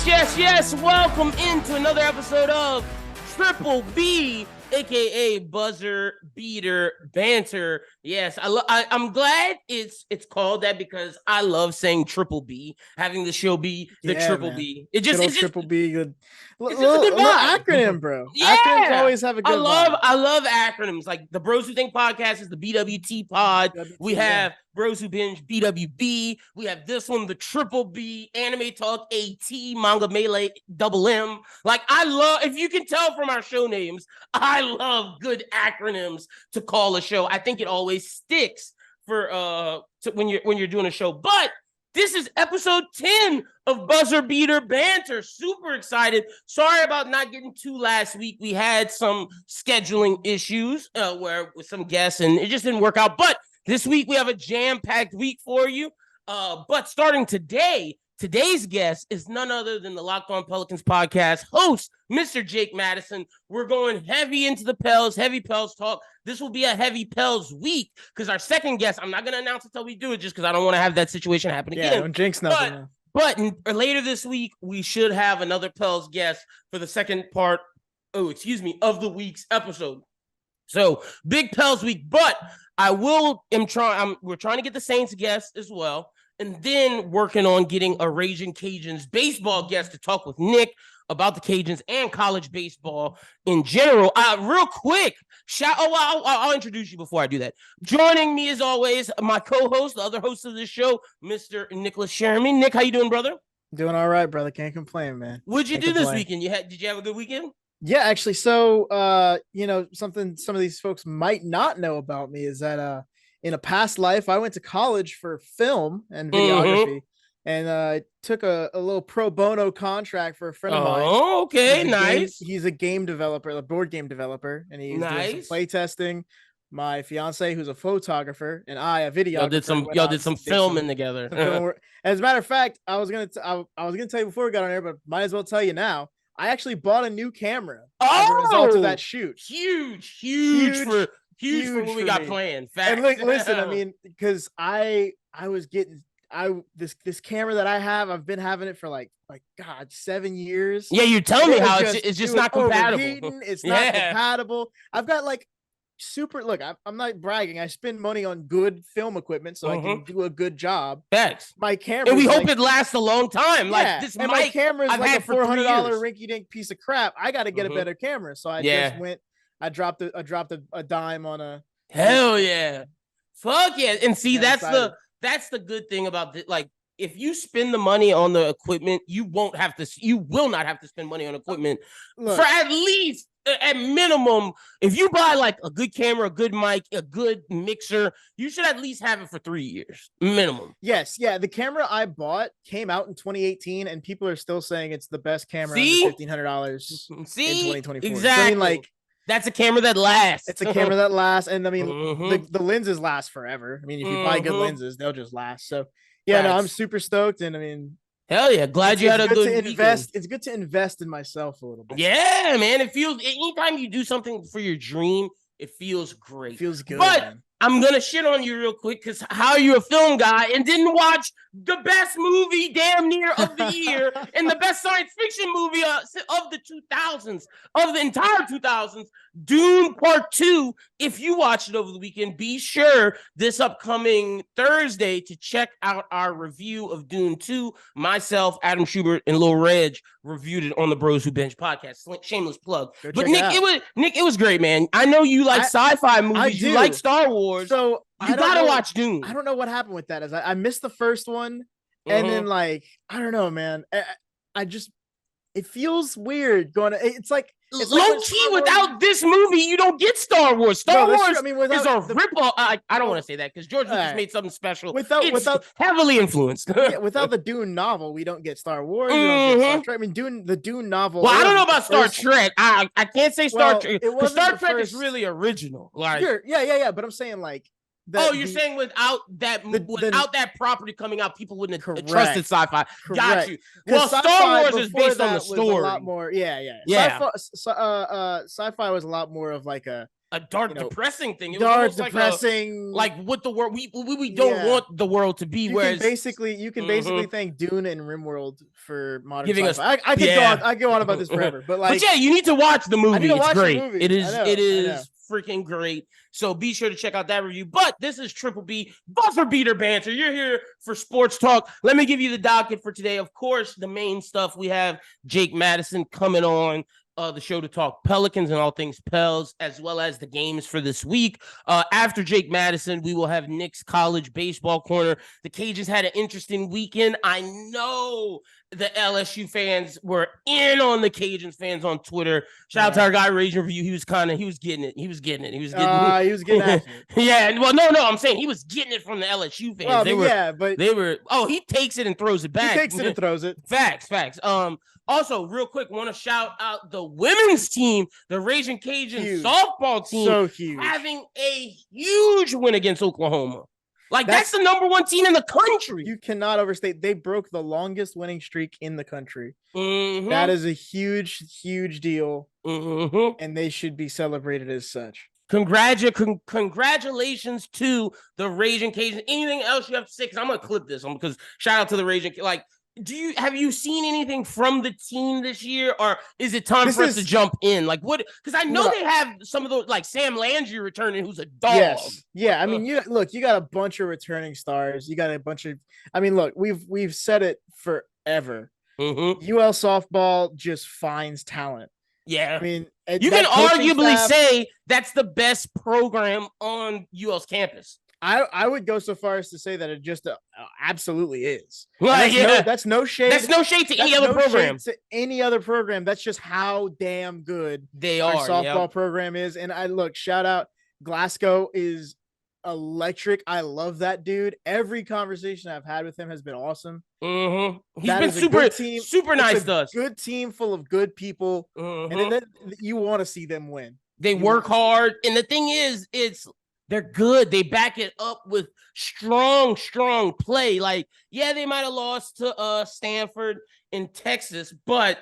Yes. Welcome into another episode of Triple B, aka Buzzer Beater Banter. Yes, I'm glad it's called that because I love saying Triple B, having the show be the Triple man. B. It's just Triple B. Good. It's just a good vibe. Acronym, bro. Yeah. Acronyms always have a good vibe. I love acronyms. Like the Bros Who Think podcast is the BWT pod. We have Bros Who Binge BWB. We have this one, the Triple B, Anime Talk AT, Manga Melee Double M. Like I love, if you can tell from our show names, I love good acronyms to call a show. I think it always sticks for when you're doing a show. But this is episode 10 of Buzzer Beater Banter. Super excited. Sorry about not getting to last week. We had some scheduling issues with some guests, and it just didn't work out. But this week, we have a jam-packed week for you. But starting today, today's guest is none other than the Locked On Pelicans podcast host, Mr. Jake Madison. We're going heavy into the Pels, heavy Pels talk. This will be a heavy Pels week because our second guest, I'm not going to announce it until we do it just because I don't want to have that situation happen again. Yeah, don't jinx nothing. But later this week, we should have another Pels guest for the second part, of the week's episode. So, big Pels week, but we're trying to get the Saints guest as well. And then working on getting a Ragin Cajuns Baseball guest to talk with Nick about the Cajuns and college baseball in general. Real quick, I'll introduce you before I do that. Joining me as always, my co-host, the other host of this show, Mr. Nicholas Sherman. Nick, how you doing, brother? Doing all right, brother. Can't complain, man. What'd you do this weekend? Did you have a good weekend? Yeah, actually. So, something some of these folks might not know about me is that in a past life, I went to college for film and videography, and I took a little pro bono contract for a friend of mine. Oh, okay, nice. He's a game developer, a board game developer, and he's doing some play testing. My fiance, who's a photographer, and I, a videographer. Y'all did some filming together. As a matter of fact, I was gonna tell you before we got on air, but might as well tell you now. I actually bought a new camera as a result of that shoot. Huge for what we got planned. Facts. And listen, I mean, because I was getting this camera that I have, I've been having it for like 7 years. Yeah, you're telling me how it's just not compatible. It's not compatible. I've got like look, I'm not bragging. I spend money on good film equipment so I can do a good job. Facts. My camera, and we hope it lasts a long time. Like this, and my camera is like a $400 rinky-dink piece of crap. I got to get a better camera, so I just went. I dropped a dime on a. Hell yeah! Fuck yeah! And see, that's the good thing about it. Like, if you spend the money on the equipment, you will not have to spend money on equipment for at least. At minimum, if you buy like a good camera, a good mic, a good mixer, you should at least have it for 3 years minimum. Yes, yeah. The camera I bought came out in 2018, and people are still saying it's the best camera under $1,500 in 2024. Exactly. So, I mean, like, that's a camera that lasts. It's a camera that lasts, and I mean, the lenses last forever. I mean, if you buy good lenses, they'll just last. So, yeah, no, I'm super stoked, and I mean. Hell yeah. Glad you had a good invest. It's good to invest in myself a little bit. Yeah, man. It feels anytime you do something for your dream, it feels great. It feels good. But man. I'm gonna shit on you real quick because how are you a film guy and didn't watch the best movie damn near of the year and the best science fiction movie of the 2000s, of the entire 2000s, Dune Part 2. If you watched it over the weekend, be sure this upcoming Thursday to check out our review of Dune 2. Myself, Adam Schubert, and Lil Reg reviewed it on the Bros Who Binge podcast. Shameless plug. But Nick, it was great, man. I know you like sci-fi movies. You like Star Wars. So you gotta watch Dune. I don't know what happened with that. As I missed the first one, and then like I don't know, man. It feels weird going. It's like low key. Without this movie, you don't get Star Wars. Star Wars is a rip-off. I don't want to say that because George Lucas made something special. Without heavily influenced. Without the Dune novel, we don't get Star Wars. We don't get Star Trek. I mean, the Dune novel. Well, I don't know about Star Trek. I can't say Star Trek because Star Trek is really original. Like, yeah. But I'm saying like. You're saying without that property coming out, people wouldn't have trusted sci-fi. Got you. Well, Star Wars is based on the story. A lot more, yeah. Sci-fi was a lot more of like a a dark, depressing thing. It dark, was depressing, like what the world we don't want the world to be. You can basically thank Dune and RimWorld for modern giving sci-fi. us. I go on about this forever, but yeah, you need to watch the movie. I need to watch it's great. The movie. It is freaking great. So be sure to check out that review. But this is Triple B, but for Beater Banter. You're here for sports talk. Let me give you the docket for today. Of course, the main stuff. We have Jake Madison coming on the show to talk Pelicans and all things Pels, as well as the games for this week. After Jake Madison, we will have Nick's college baseball corner. The Cajuns had an interesting weekend. I know the LSU fans were in on the Cajuns fans on Twitter. Shout out to our guy Ragin Review. He was getting it. He was getting after it. Yeah. Well, no. I'm saying he was getting it from the LSU fans. He takes it and throws it back. He takes it and throws it. Facts. Also, real quick, want to shout out the women's team, the Ragin Cajuns softball team, so huge, having a huge win against Oklahoma. That's the number one team in the country. You cannot overstate. They broke the longest winning streak in the country. Mm-hmm. That is a huge, huge deal, mm-hmm. and they should be celebrated as such. Congratulations to the Ragin Cajuns. Anything else you have to say? Because I'm gonna clip this one. Because shout out to the Ragin. Have you seen anything from the team this year, or is it time for us to jump in? What? Because I know they have some of those, like Sam Landry returning, who's a dog. Yes, yeah. I mean, you got a bunch of returning stars. You got a bunch of. I mean, look, we've said it forever. Mm-hmm. UL softball just finds talent. Yeah, I mean, you can arguably say that's the best program on UL's campus. I would go so far as to say that it just absolutely is. That's no shade. That's no shade to any other program. To any other program. That's just how damn good our softball program is. And shout out, Glasgow is electric. I love that dude. Every conversation I've had with him has been awesome. Mm-hmm. He's been super nice to us. Good team full of good people, mm-hmm. and then you want to see them win. They work hard, and the thing is, they're good. They back it up with strong play. They might have lost to Stanford in Texas, but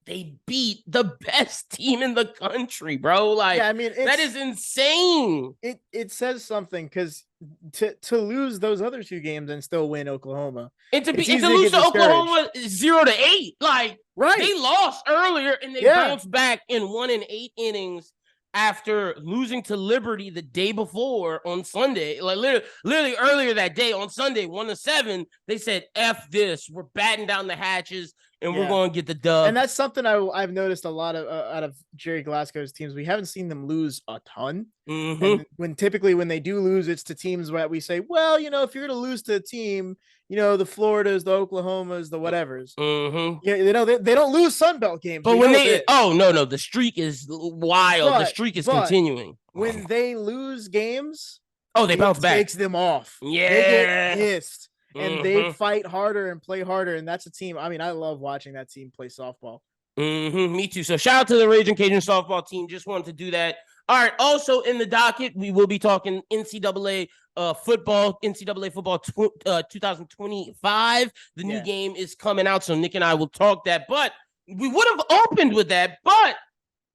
they beat the best team in the country, bro. That is insane. It says something, because to lose those other two games and still win Oklahoma, and to lose to Oklahoma 0-8, right? They lost earlier and they bounced back and won in 8 innings. After losing to Liberty the day before on Sunday, literally earlier that day on Sunday, 1-7, they said, F this, we're batting down the hatches and we're going to get the dub. And that's something I've noticed a lot of out of Jerry Glasgow's teams. We haven't seen them lose a ton. Mm-hmm. And typically when they do lose, it's to teams where we say, well, if you're going to lose to a team, the Floridas, the Oklahomas, the whatevers. Mm-hmm. Yeah, they don't lose Sunbelt games. But when the streak is wild. The streak is continuing. When they lose games, they bounce back. Takes them off. Yeah, they get pissed. Mm-hmm. And they fight harder and play harder, and that's a team. I mean, I love watching that team play softball. Mm-hmm. Me too. So shout out to the Ragin Cajun softball team. Just wanted to do that. All right. Also in the docket, we will be talking NCAA football. NCAA football 2025. The new game is coming out, so Nick and I will talk that. But we would have opened with that. But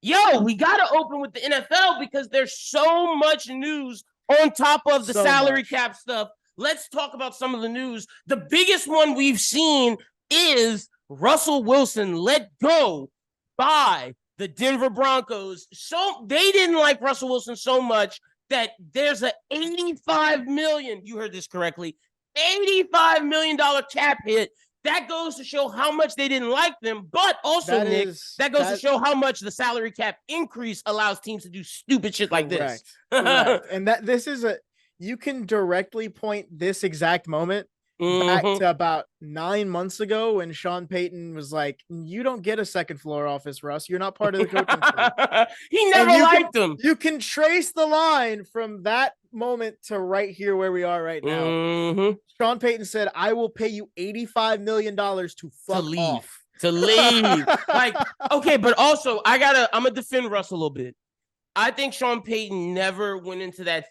we got to open with the NFL because there's so much news on top of the salary cap stuff. Let's talk about some of the news. The biggest one we've seen is Russell Wilson let go by the Denver Broncos. So they didn't like Russell Wilson so much that there's a $85 million, you heard this correctly, $85 million cap hit. That goes to show how much they didn't like them, but also, Nick, that goes to show how much the salary cap increase allows teams to do stupid shit like this. Correct. And you can directly point this exact moment back to about 9 months ago when Sean Payton was like, you don't get a second floor office, Russ. You're not part of the coaching staff. He never liked them. You can trace the line from that moment to right here where we are right now. Mm-hmm. Sean Payton said, I will pay you $85 million to leave off. To leave. Okay, but also I'm gonna defend Russ a little bit. I think Sean Payton never went into that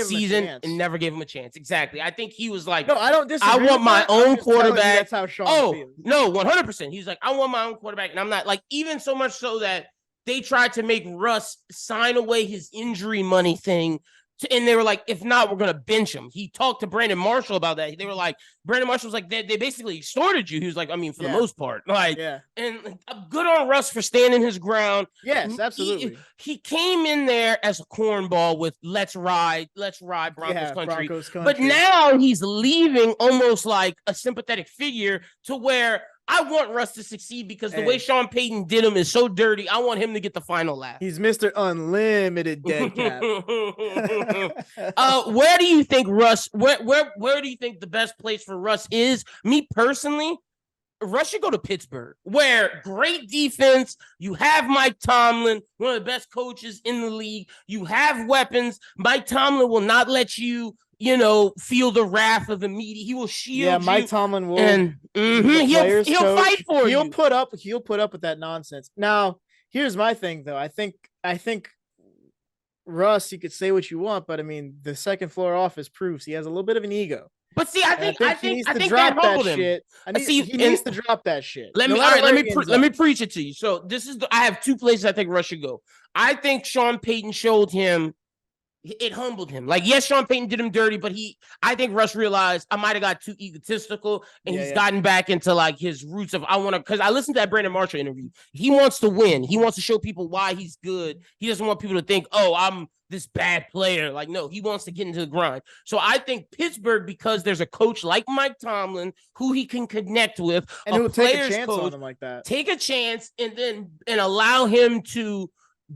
season and never gave him a chance. Exactly. I think he was like, no, I don't disagree. I want my own quarterback. That's how Sean feels. No, 100%. He's like, I want my own quarterback. And I'm not even so much so that they tried to make Russ sign away his injury money thing. And they were like, if not, we're going to bench him. He talked to Brandon Marshall about that. They were like, Brandon Marshall was like, they basically extorted you. He was like, I mean, for the most part. Like, and good on Russ for standing his ground. Yes, absolutely. He came in there as a cornball with let's ride Broncos country. But now he's leaving almost like a sympathetic figure to where I want Russ to succeed because the way Sean Payton did him is so dirty. I want him to get the final laugh. He's Mr. Unlimited dead cap. Where do you think Russ? Where do you think the best place for Russ is? Me personally, Russ should go to Pittsburgh, where great defense. You have Mike Tomlin, one of the best coaches in the league. You have weapons. Mike Tomlin will not let you feel the wrath of the media. He will shield you. Yeah, Mike Tomlin will. And he'll fight for you. He'll put up with that nonsense. Now, here's my thing, though. I think Russ, you could say what you want, but I mean, the second floor office proves he has a little bit of an ego. But see, I think he needs to drop that shit. He needs to drop that shit. Let me preach it to you. So I have two places I think Russ should go. I think Sean Payton showed him. It humbled him. Like, yes, Sean Payton did him dirty, but I think Russ realized I might have got too egotistical, and he's gotten back into like his roots of because I listened to that Brandon Marshall interview. He wants to win. He wants to show people why he's good. He doesn't want people to think, oh, I'm this bad player. Like, no, he wants to get into the grind. So I think Pittsburgh, because there's a coach like Mike Tomlin who he can connect with, and who'll take a chance on him like that. Take a chance and allow him to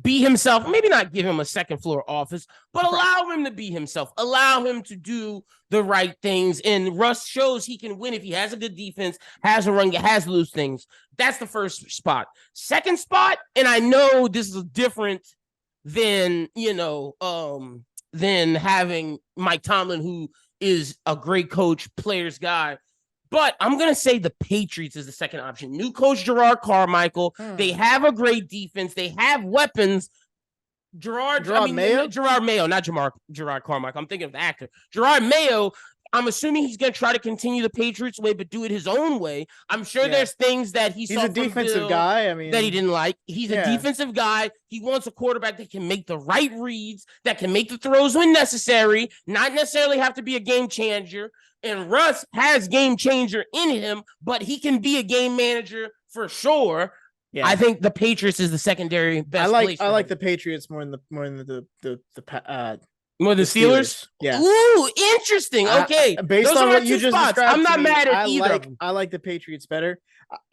be himself, maybe not give him a second floor office, but allow him to be himself, allow him to do the right things. And Russ shows he can win if he has a good defense, has a run, has loose things. That's the first spot. Second spot, and I know this is different than, than having Mike Tomlin, who is a great coach, players guy. But I'm going to say the Patriots is the second option. New coach Gerard Carmichael. They have a great defense. They have weapons. Gerard Mayo, not Gerard Carmichael. I'm thinking of the actor. Gerard Mayo, I'm assuming he's going to try to continue the Patriots way, but do it his own way. I'm sure there's things that he's a defensive guy. I mean, that he didn't like. He's a defensive guy. He wants a quarterback that can make the right reads, that can make the throws when necessary, not necessarily have to be a game changer. And Russ has game changer in him, but he can be a game manager for sure. Yeah. I think the Patriots is the secondary best. I like the Patriots more than the Steelers. Yeah. Ooh, interesting. Okay. Based Those on what you just described, I'm not mad at either. I like the Patriots better.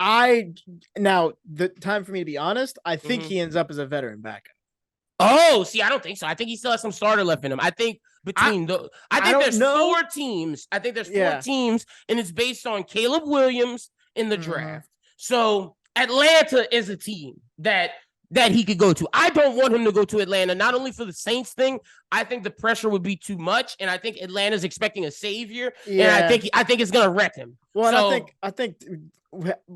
Now the time for me to be honest, I think he ends up as a veteran backup. Oh, see, I don't think so. I think he still has some starter left in him. I think there's four teams. I think there's four teams, and it's based on Caleb Williams in the draft. So Atlanta is a team that he could go to. I don't want him to go to Atlanta, not only for the Saints thing. I think the pressure would be too much, and I think Atlanta's expecting a savior, and I think it's gonna wreck him. Well, so, I think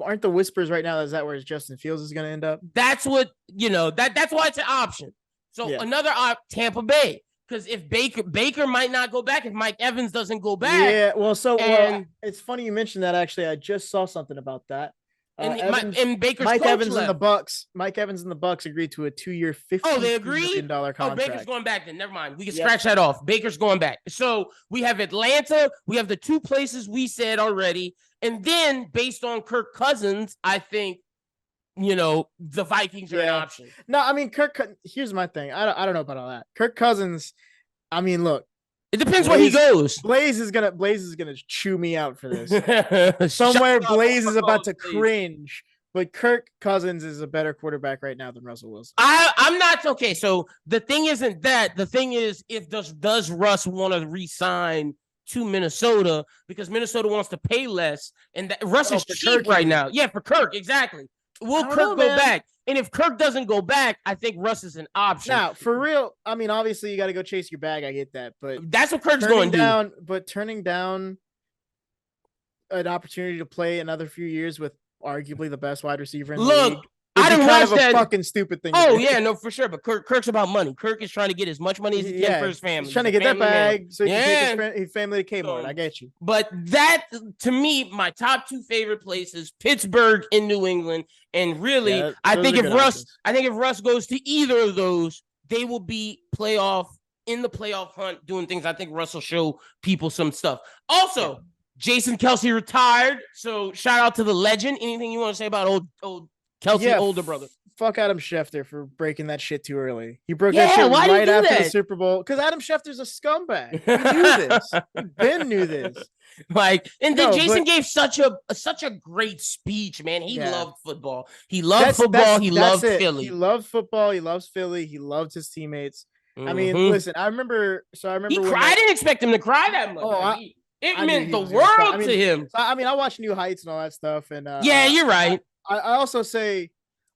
aren't the whispers right now is that where Justin Fields is gonna end up? That's what that's why it's an option. So another Tampa Bay, because if Baker might not go back if Mike Evans doesn't go back. Yeah, well, it's funny you mentioned that. Actually, I just saw something about that. And Baker's Mike Evans and the Bucks. Mike Evans and the Bucks agreed to a 2-year, $50 million contract. Oh, Baker's going back then. Never mind. We can scratch that off. Baker's going back. So we have Atlanta. We have the two places we said already, and then based on Kirk Cousins, I think. The Vikings are an option. No, I mean, here's my thing. I don't know about all that. Kirk Cousins, I mean, look. It depends where he goes. Blaze is gonna chew me out for this. Somewhere Blaze is about to cringe, but Kirk Cousins is a better quarterback right now than Russell Wilson. I'm not okay. So the thing isn't that. The thing is, does Russ want to re-sign to Minnesota because Minnesota wants to pay less, and Russ is cheap right now. Yeah, for Kirk, exactly. Will Kirk go back? And if Kirk doesn't go back, I think Russ is an option. Now, for real, I mean, obviously you got to go chase your bag. I get that, but that's what Kirk's going to do. But turning down an opportunity to play another few years with arguably the best wide receiver in the league. didn't watch that. Fucking stupid thing. Oh yeah, no, for sure. But Kirk's about money. Kirk is trying to get as much money as he can for his family. He's trying to get that bag so he can take his family to Kmart. So, I get you. But that, to me, my top two favorite places: Pittsburgh and New England. And really, I think if Russ goes to either of those, they will be in the playoff hunt, doing things. I think Russ will show people some stuff. Also, Jason Kelce retired, so shout out to the legend. Anything you want to say about old Kelce, older brother? Fuck Adam Schefter for breaking that shit too early. He broke that shit right after the Super Bowl because Adam Schefter's a scumbag. He knew this. Ben knew this. Jason gave such a great speech, man. He loved football. He loved football. He loved Philly. He loved football. He loves Philly. He loved his teammates. I mean, listen, I remember. He cried. I didn't expect him to cry that much. It meant the world to him. I mean, I watched New Heights and all that stuff, and you're right. I also say.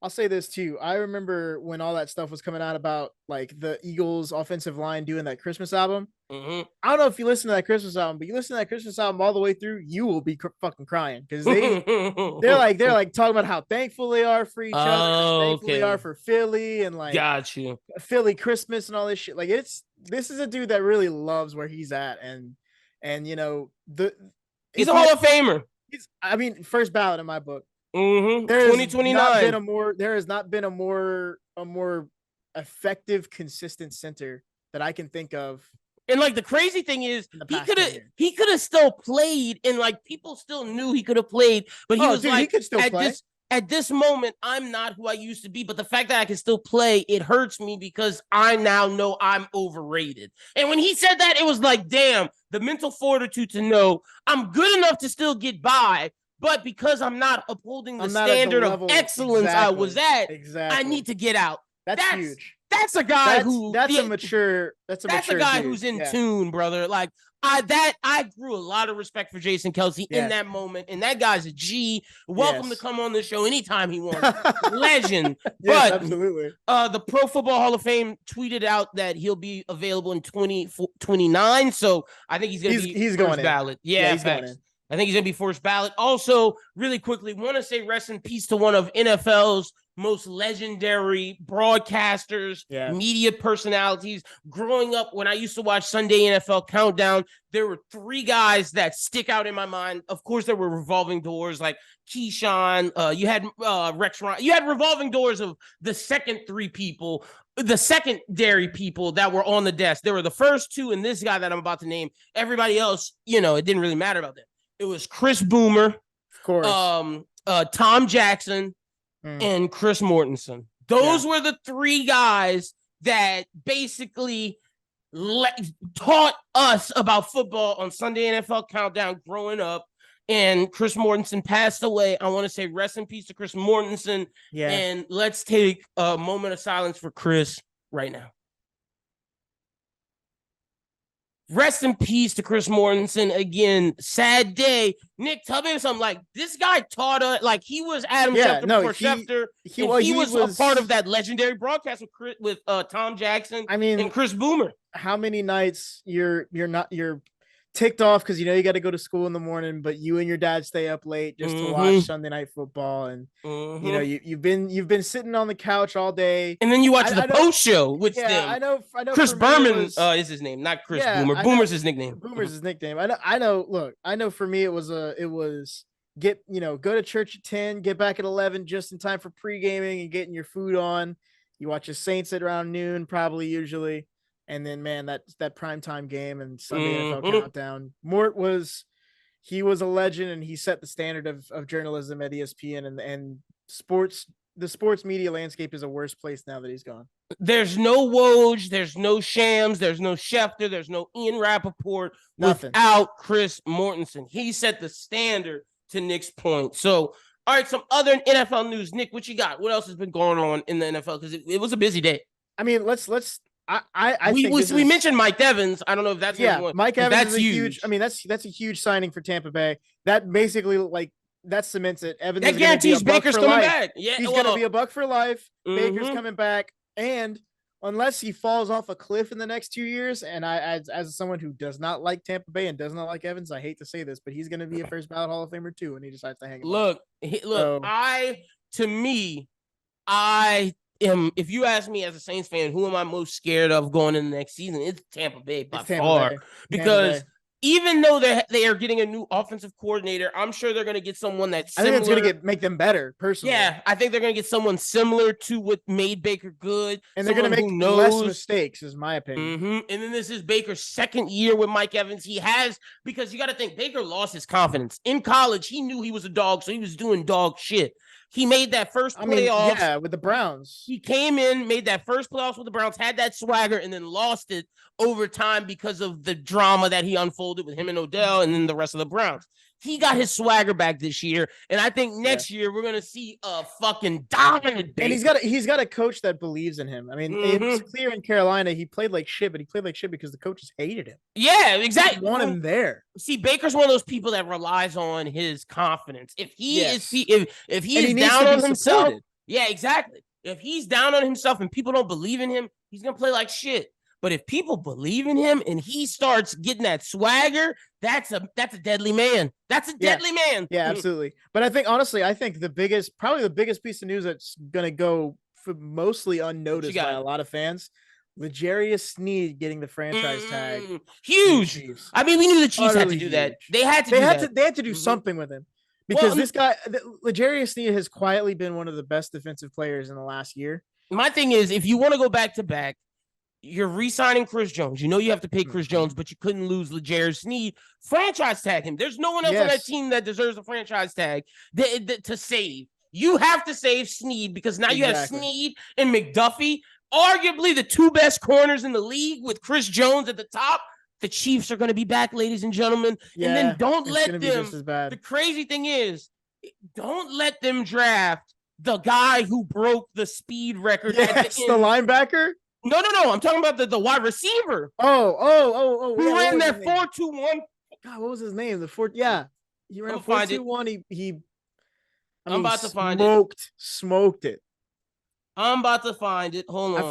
I'll say this too. I remember when all that stuff was coming out about like the Eagles offensive line doing that Christmas album. I don't know if you listen to that Christmas album, but you listen to that Christmas album all the way through, you will be fucking crying because they're like talking about how thankful they are for each other, how thankful they are for Philly, and like got you Philly Christmas and all this shit. Like this is a dude that really loves where he's at, and you know he's a Hall of Famer. First ballot in my book. 2029. There has not been a more effective, consistent center that I can think of. And like the crazy thing is, he could have still played, and like people still knew he could have played, but he could still play. At this moment, I'm not who I used to be, but the fact that I can still play, it hurts me because I now know I'm overrated. And when he said that, it was like, damn, the mental fortitude to know I'm good enough to still get by. But because I'm not upholding the standard of excellence I was at, I need to get out. That's huge. That's a guy that's a mature guy dude. who's in tune, brother. Like I grew a lot of respect for Jason Kelce in that moment, and that guy's a G. Welcome to come on the show anytime he wants. Legend. Yes, absolutely. The Pro Football Hall of Fame tweeted out that he'll be available in 2029. So I think he's going ballot. Yeah, he's going in. I think he's going to be first ballot. Also, really quickly, want to say rest in peace to one of NFL's most legendary broadcasters, media personalities. Growing up, when I used to watch Sunday NFL Countdown, there were three guys that stick out in my mind. Of course, there were revolving doors like Keyshawn. You had Rex Ryan. You had revolving doors of the second three people, the secondary people that were on the desk. There were the first two and this guy that I'm about to name. Everybody else, it didn't really matter about them. It was Chris Boomer, of course, Tom Jackson, and Chris Mortensen. Those were the three guys that basically taught us about football on Sunday NFL Countdown growing up. And Chris Mortensen passed away. I want to say rest in peace to Chris Mortensen. Yeah. And let's take a moment of silence for Chris right now. Rest in peace to Chris Mortensen. Again, sad day. Nick, tell me something. Like, this guy taught us, like, he was Adam Schefter before Schefter. He was a part of that legendary broadcast with Tom Jackson and Chris Boomer. How many nights you're ticked off because you got to go to school in the morning, but you and your dad stay up late just to watch Sunday Night Football, and you've been sitting on the couch all day, and then you watch the post show with them. I know. Chris Berman is his name, not Chris Boomer. Boomer's his nickname. Boomer's his nickname. I know. Look, I know. For me, it was go to church at 10, get back at 11, just in time for pre-gaming and getting your food on. You watch the Saints at around noon, usually. And then, man, that primetime game and Sunday NFL Countdown. Mort was a legend, and he set the standard of journalism at ESPN, and sports. The sports media landscape is a worse place now that he's gone. There's no Woj, there's no Shams, there's no Schefter, there's no Ian Rappaport without Chris Mortensen. He set the standard, to Nick's point. So, all right, some other NFL news. Nick, what you got? What else has been going on in the NFL? Because it was a busy day. I mean, let's. We mentioned Mike Evans. I don't know if that's Mike Evans is huge. I mean, that's a huge signing for Tampa Bay. That basically that cements it. Evans that guarantees Baker's coming back. Yeah, he's going to be a buck for life. Baker's coming back, and unless he falls off a cliff in the next 2 years, and as someone who does not like Tampa Bay and does not like Evans, I hate to say this, but he's going to be a first ballot Hall of Famer too, and he decides to hang. To me, If you ask me as a Saints fan, who am I most scared of going in the next season? It's Tampa Bay by far. Because even though they are getting a new offensive coordinator, I'm sure they're going to get someone that's similar. I think it's going to make them better, personally. Yeah, I think they're going to get someone similar to what made Baker good. And they're going to make less mistakes, is my opinion. And then this is Baker's second year with Mike Evans. Because you got to think, Baker lost his confidence. In college, he knew he was a dog, so he was doing dog shit. He made that first playoffs. With the Browns. He came in, made that first playoffs with the Browns, had that swagger, and then lost it over time because of the drama that he unfolded with him and Odell and then the rest of the Browns. He got his swagger back this year, and I think next year we're gonna see a fucking dominant Baker. And he's got a coach that believes in him. I mean, it's clear in Carolina he played like shit, but he played like shit because the coaches hated him. Yeah, exactly. They want him there. See, Baker's one of those people that relies on his confidence. If he is down on himself, yeah, exactly. If he's down on himself and people don't believe in him, he's gonna play like shit. But if people believe in him and he starts getting that swagger, that's a deadly man. That's a deadly man. Yeah, absolutely. But I think, honestly, probably the biggest piece of news that's going to go mostly unnoticed by a lot of fans, L'Jarius Sneed getting the franchise tag. Huge. I mean, we knew the Chiefs had to do that. They had to do something with him. Because this guy, L'Jarius Sneed, has quietly been one of the best defensive players in the last year. My thing is, if you want to go back to back, you're re-signing Chris Jones. You know you have to pay Chris Jones, but you couldn't lose L'Jarius Sneed. Franchise tag him. There's no one else on that team that deserves a franchise tag to save. You have to save Sneed because now you have Sneed and McDuffie, arguably the two best corners in the league with Chris Jones at the top. The Chiefs are going to be back, ladies and gentlemen. Yeah, and then don't let them. The crazy thing is, don't let them draft the guy who broke the speed record. Yes, the linebacker. No. I'm talking about the wide receiver. Oh. Who ran that 4.21? God, what was his name? He ran a 4.21. I'm about to find it. Smoked it. I'm about to find it. Hold on.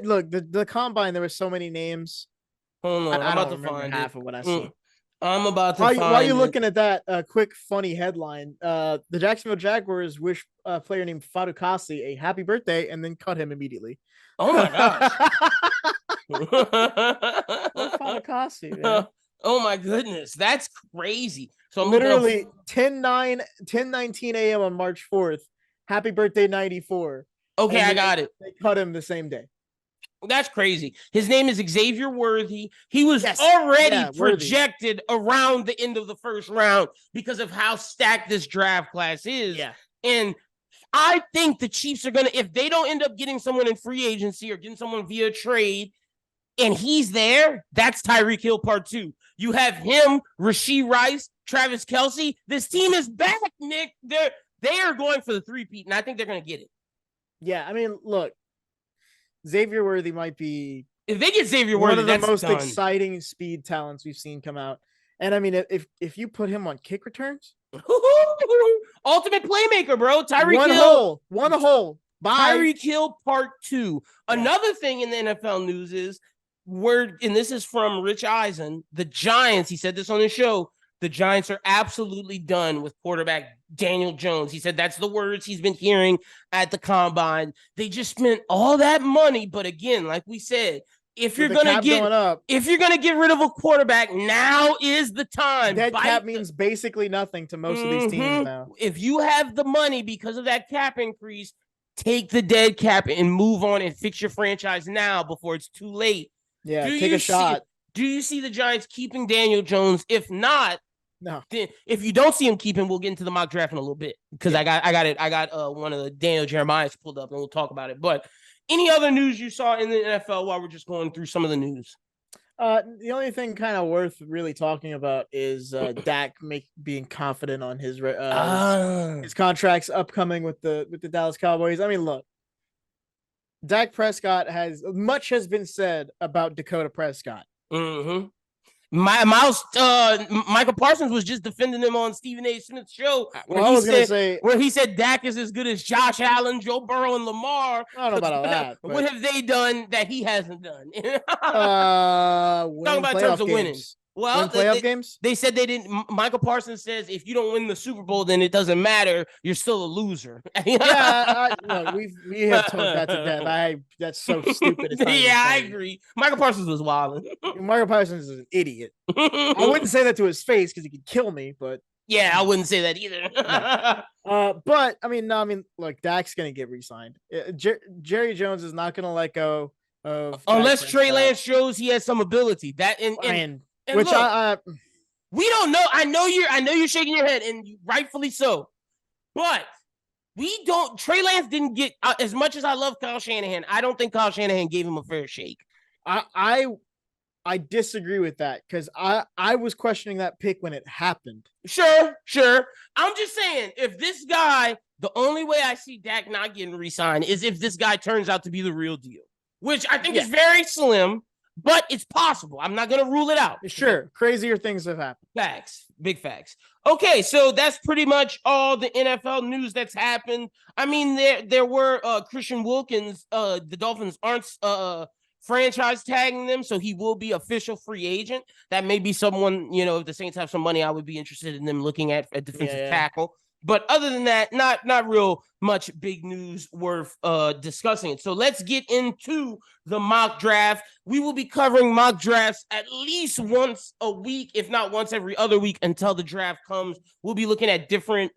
Look, the combine, there were so many names. Hold on. I'm about to find half of what I see. I'm about to find it. While you're looking at that, quick funny headline. The Jacksonville Jaguars wish a player named Fatukasi a happy birthday and then cut him immediately. Oh my gosh. Fatukasi, man. Oh my goodness. That's crazy. So I'm literally 10:19 a.m. on March 4th. Happy birthday 94. Okay, I got it. They cut him the same day. That's crazy. His name is Xavier Worthy. He was already projected around the end of the first round because of how stacked this draft class is. Yeah. And I think the Chiefs are going to, if they don't end up getting someone in free agency or getting someone via trade, and he's there, that's Tyreek Hill part 2. You have him, Rashee Rice, Travis Kelce. This team is back, Nick. They are going for the three-peat, and I think they're going to get it. Yeah, I mean, look, Xavier Worthy might be if they get Xavier Worthy, one of the most exciting speed talents we've seen come out. And I mean, if you put him on kick returns, ultimate playmaker, bro. Tyreek Hill, one hole. Bye. Tyreek Hill part 2. Yeah. Another thing in the NFL news is and this is from Rich Eisen, the Giants. He said this on his show. The Giants are absolutely done with quarterback Daniel Jones. He said that's the words he's been hearing at the combine. They just spent all that money, but again, like we said, if you're gonna get rid of a quarterback, now is the time. Dead cap means basically nothing to most of these teams now. If you have the money because of that cap increase, take the dead cap and move on and fix your franchise now before it's too late. Yeah, take a shot. Do you see the Giants keeping Daniel Jones? If not, no. Then if you don't see him keep him, we'll get into the mock draft in a little bit because I got one of the Daniel Jeremiah's pulled up and we'll talk about it. But any other news you saw in the NFL while we're just going through some of the news? The only thing kind of worth really talking about is Dak being confident on his contracts upcoming with the Dallas Cowboys. I mean, look, Dak Prescott has been said about Dakota Prescott. Mm-hmm. Michael Parsons was just defending him on Stephen A. Smith's show where he said Dak is as good as Josh Allen, Joe Burrow, and Lamar. I don't know about all that. What have they done that he hasn't done? Talking about in terms of winning. Well, win playoff games? They said they didn't. Michael Parsons says if you don't win the Super Bowl, then it doesn't matter. You're still a loser. Look, we have talked that to death. That's so stupid. It's I agree. Michael Parsons was wilding. Michael Parsons is an idiot. I wouldn't say that to his face because he could kill me, but yeah, I wouldn't say that either. But I mean, look, Dak's gonna get re-signed. Jerry Jones is not gonna let go of unless Trey Lance shows he has some ability. That which look, we don't know. I know you're shaking your head, and rightfully so. But we don't. Trey Lance didn't get as much as I love Kyle Shanahan. I don't think Kyle Shanahan gave him a fair shake. I disagree with that because I was questioning that pick when it happened. Sure. I'm just saying, if this guy, the only way I see Dak not getting re-signed is if this guy turns out to be the real deal, which I think is very slim, but it's possible. I'm not going to rule it out. Sure. Crazier things have happened. Facts. Big facts. Okay, so that's pretty much all the NFL news that's happened. I mean, there were Christian Wilkins. The Dolphins aren't franchise tagging them, so he will be official free agent. That may be someone, if the Saints have some money, I would be interested in them looking at a defensive tackle. But other than that, not real much big news worth discussing. So let's get into the mock draft. We will be covering mock drafts at least once a week, if not once every other week until the draft comes. We'll be looking at different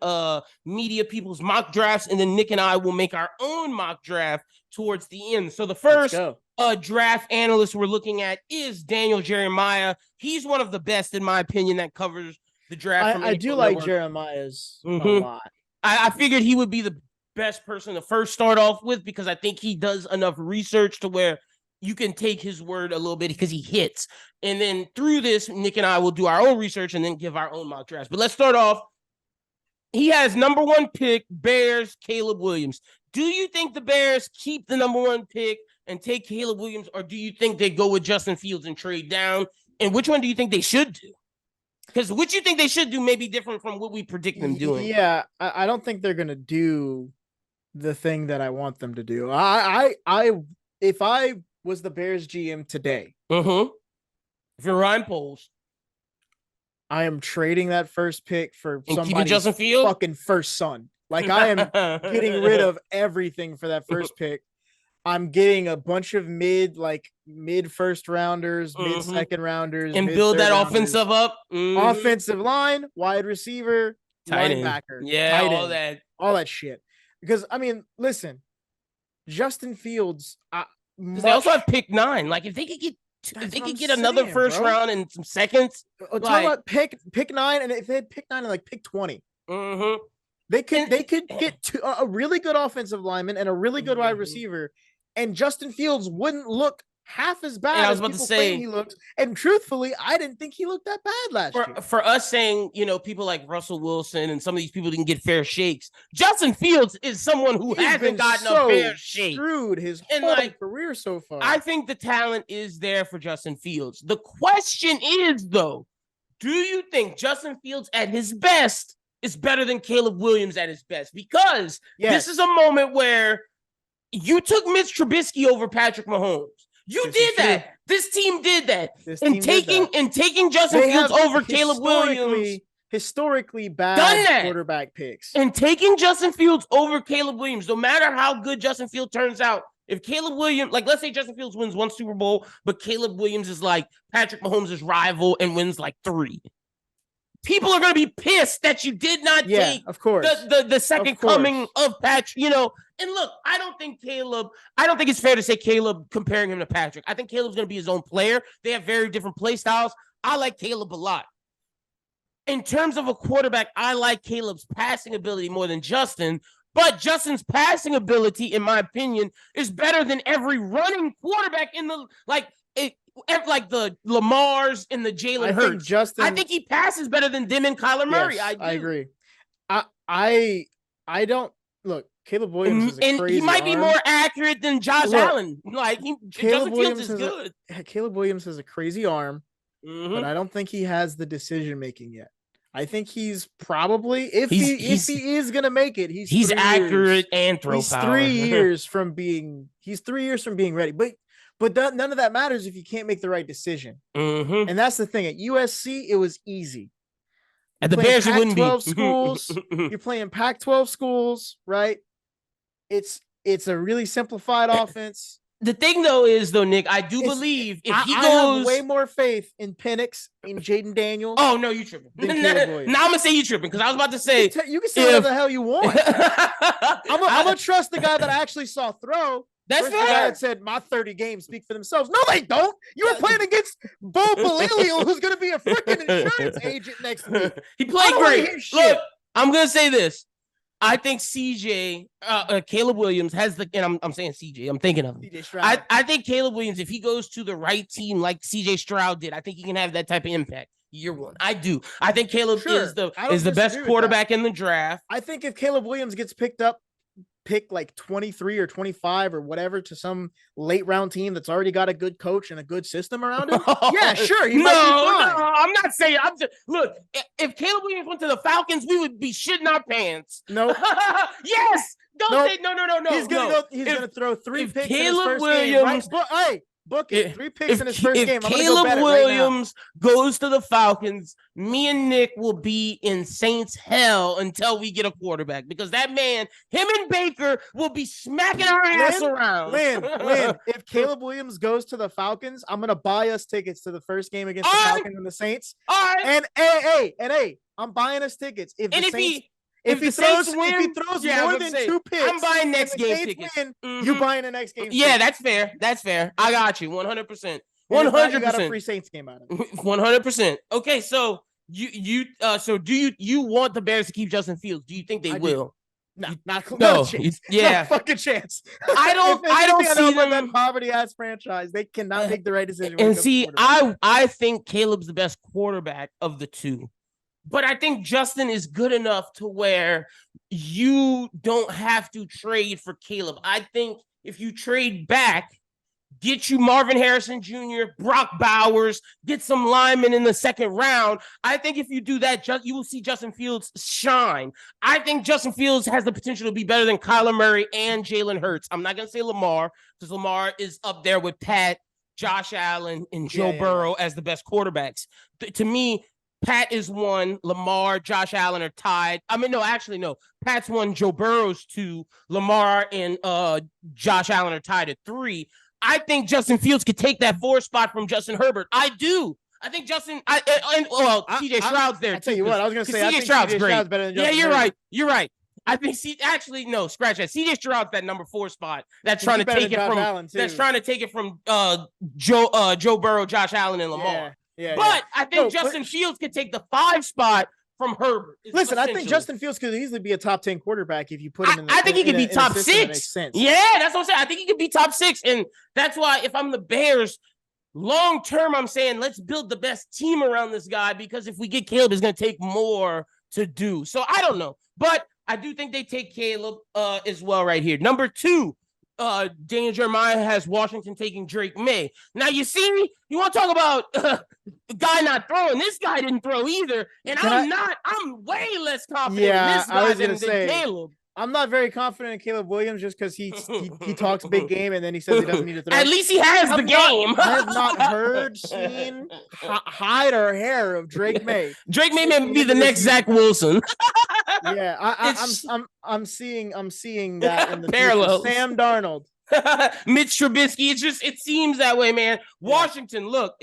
media people's mock drafts, and then Nick and I will make our own mock draft towards the end. So the first draft analyst we're looking at is Daniel Jeremiah. He's one of the best, in my opinion, that covers the draft. I do like Jeremiah's a lot. I figured he would be the best person to first start off with because I think he does enough research to where you can take his word a little bit because he hits. And then through this, Nick and I will do our own research and then give our own mock drafts. But let's start off. He has number 1 pick, Bears, Caleb Williams. Do you think the Bears keep the number 1 pick and take Caleb Williams, or do you think they go with Justin Fields and trade down? And which one do you think they should do? Because what you think they should do may be different from what we predict them doing. Yeah, I don't think they're going to do the thing that I want them to do. If I was the Bears GM today, if you're Ryan Poles, I am trading that first pick for somebody's Justin Fields? Fucking first son. Like, I am getting rid of everything for that first pick. I'm getting a bunch of mid first rounders, mid second rounders, and build that offensive up. Offensive line, wide receiver, linebacker, all that shit. Because I mean, listen, Justin Fields. They also have pick 9. Like if they could get another first round and some seconds. Talk about pick 9, and if they had pick 9 and like pick 20. They could get a really good offensive lineman and a really good wide receiver, and Justin Fields wouldn't look half as bad as people saying he looked. And truthfully, I didn't think he looked that bad last year. For us saying, people like Russell Wilson and some of these people didn't get fair shakes, Justin Fields is someone who hasn't gotten a fair shake. Screwed his whole career so far. I think the talent is there for Justin Fields. The question is, though, do you think Justin Fields at his best is better than Caleb Williams at his best? Because this is a moment where you took Mitch Trubisky over Patrick Mahomes. You did that. This team did that. And taking Justin Fields over Caleb Williams. Historically bad quarterback picks. And taking Justin Fields over Caleb Williams, no matter how good Justin Fields turns out, if Caleb Williams, like let's say Justin Fields wins 1 Super Bowl, but Caleb Williams is like Patrick Mahomes' rival and wins like 3. People are going to be pissed that you did not take of course. the second coming of Patrick, And look, I don't think it's fair to say Caleb comparing him to Patrick. I think Caleb's going to be his own player. They have very different play styles. I like Caleb a lot. In terms of a quarterback, I like Caleb's passing ability more than Justin, but Justin's passing ability, in my opinion, is better than every running quarterback in the like the Lamars and the Jalen Hurts. I think he passes better than them and Kyler Murray. Yes, I agree. I don't look. Caleb Williams is a crazy he might be more accurate than Josh Allen. Justin Fields is good. Caleb Williams has a crazy arm, but I don't think he has the decision making yet. I think he's probably if he is gonna make it, he's accurate and throw power. He's 3 years from being ready. But none of that matters if you can't make the right decision. Mm-hmm. And that's the thing. At USC, it was easy. At the Bears, it wouldn't be. Pac-12 schools. You're playing Pac-12 schools, right? It's a really simplified offense. The thing, though, is, Nick, I do believe if he goes... I have way more faith in Penix, in Jaden Daniels. Oh, no, you tripping. Now I'm going to say you tripping, because I was about to say... You can say whatever the hell you want. I'm going to trust the guy that I actually saw throw. That's fair. The guy that said, my 30 games speak for themselves. No, they don't. You were playing against Bo Palilio, who's going to be a freaking insurance agent next week. He played great. Look, I'm going to say this. I think Caleb Williams has and I'm saying CJ, I'm thinking of him. CJ Stroud. I think Caleb Williams, if he goes to the right team like CJ Stroud did, I think he can have that type of impact year one. I do. I think Caleb is the best quarterback in the draft. I think if Caleb Williams gets picked like 23 or 25 or whatever to some late round team that's already got a good coach and a good system around him. Yeah, sure. No, I'm not saying. Look, if Caleb Williams went to the Falcons, we would be shitting our pants. No. Yes. Don't say no. He's gonna throw 3 picks Caleb in his first Williams, game. Right? Book it. 3 picks in his first game. If Caleb Williams goes to the Falcons, me and Nick will be in Saints hell until we get a quarterback, because that man, him and Baker, will be smacking our ass around. Lyn, if Caleb Williams goes to the Falcons, I'm gonna buy us tickets to the first game against the Falcons and the Saints. All right. And I'm buying us tickets. If he throws more than 2 picks, I'm buying next game tickets. You buying the next game? Yeah, that's fair. That's fair. I got you 100%. 100%. You got a free Saints game out of it. 100%. Okay, so do you want the Bears to keep Justin Fields? Do you think they will? No chance. Yeah, no fucking chance. I don't see them that poverty ass franchise. They cannot make the right decision. And see, I think Caleb's the best quarterback of the two. But I think Justin is good enough to where you don't have to trade for Caleb. I think if you trade back, get you Marvin Harrison Jr., Brock Bowers, get some linemen in the second round. I think if you do that, you will see Justin Fields shine. I think Justin Fields has the potential to be better than Kyler Murray and Jalen Hurts. I'm not going to say Lamar, because Lamar is up there with Pat, Josh Allen, and Joe Burrow as the best quarterbacks. To me, Pat is 1, Lamar, Josh Allen are tied. No. Pat's 1, Joe Burrow's 2, Lamar and Josh Allen are tied at 3. I think Justin Fields could take that 4 spot from Justin Herbert. I do. I think CJ Stroud's there. I tell you what, I was going to say, CJ Stroud's great. Stroud's better than Justin You're Herbert. right. You're right. I think scratch that. CJ Stroud's that number 4 spot. That's trying to take it from Joe Burrow, Josh Allen, and Lamar. But I think Justin Fields could take the 5 spot from Herbert. Listen, I think Justin Fields could easily be a top 10 quarterback if you put him in. I think he could be top 6. Yeah, that's what I'm saying. I think he could be top 6, and that's why if I'm the Bears, long term, I'm saying let's build the best team around this guy, because if we get Caleb, it's going to take more to do. So I don't know, but I do think they take Caleb as well right here. Number 2. Daniel Jeremiah has Washington taking Drake May. Now, you see, you want to talk about the guy not throwing. This guy didn't throw either. And I'm way less confident in this guy than Caleb. I'm not very confident in Caleb Williams just because he talks big game and then he says he doesn't need to throw. At least he has the game. I have not heard, seen, hide or hair of Drake May. Drake May be the next Zach Wilson. Yeah, I'm seeing that in the parallels. Sam Darnold, Mitch Trubisky. It seems that way, man. Washington, look.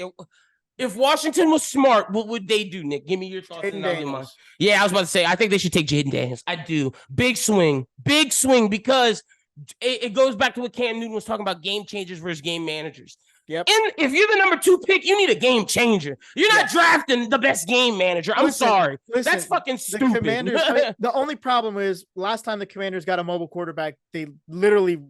If Washington was smart, what would they do, Nick? Give me your thoughts. Yeah, I was about to say, I think they should take Jaden Daniels. I do. Big swing, because it goes back to what Cam Newton was talking about, game changers versus game managers. Yep. And if you're the number 2 pick, you need a game changer. You're not drafting the best game manager. I'm sorry. That's fucking stupid. The Commanders, the only problem is last time the Commanders got a mobile quarterback, they literally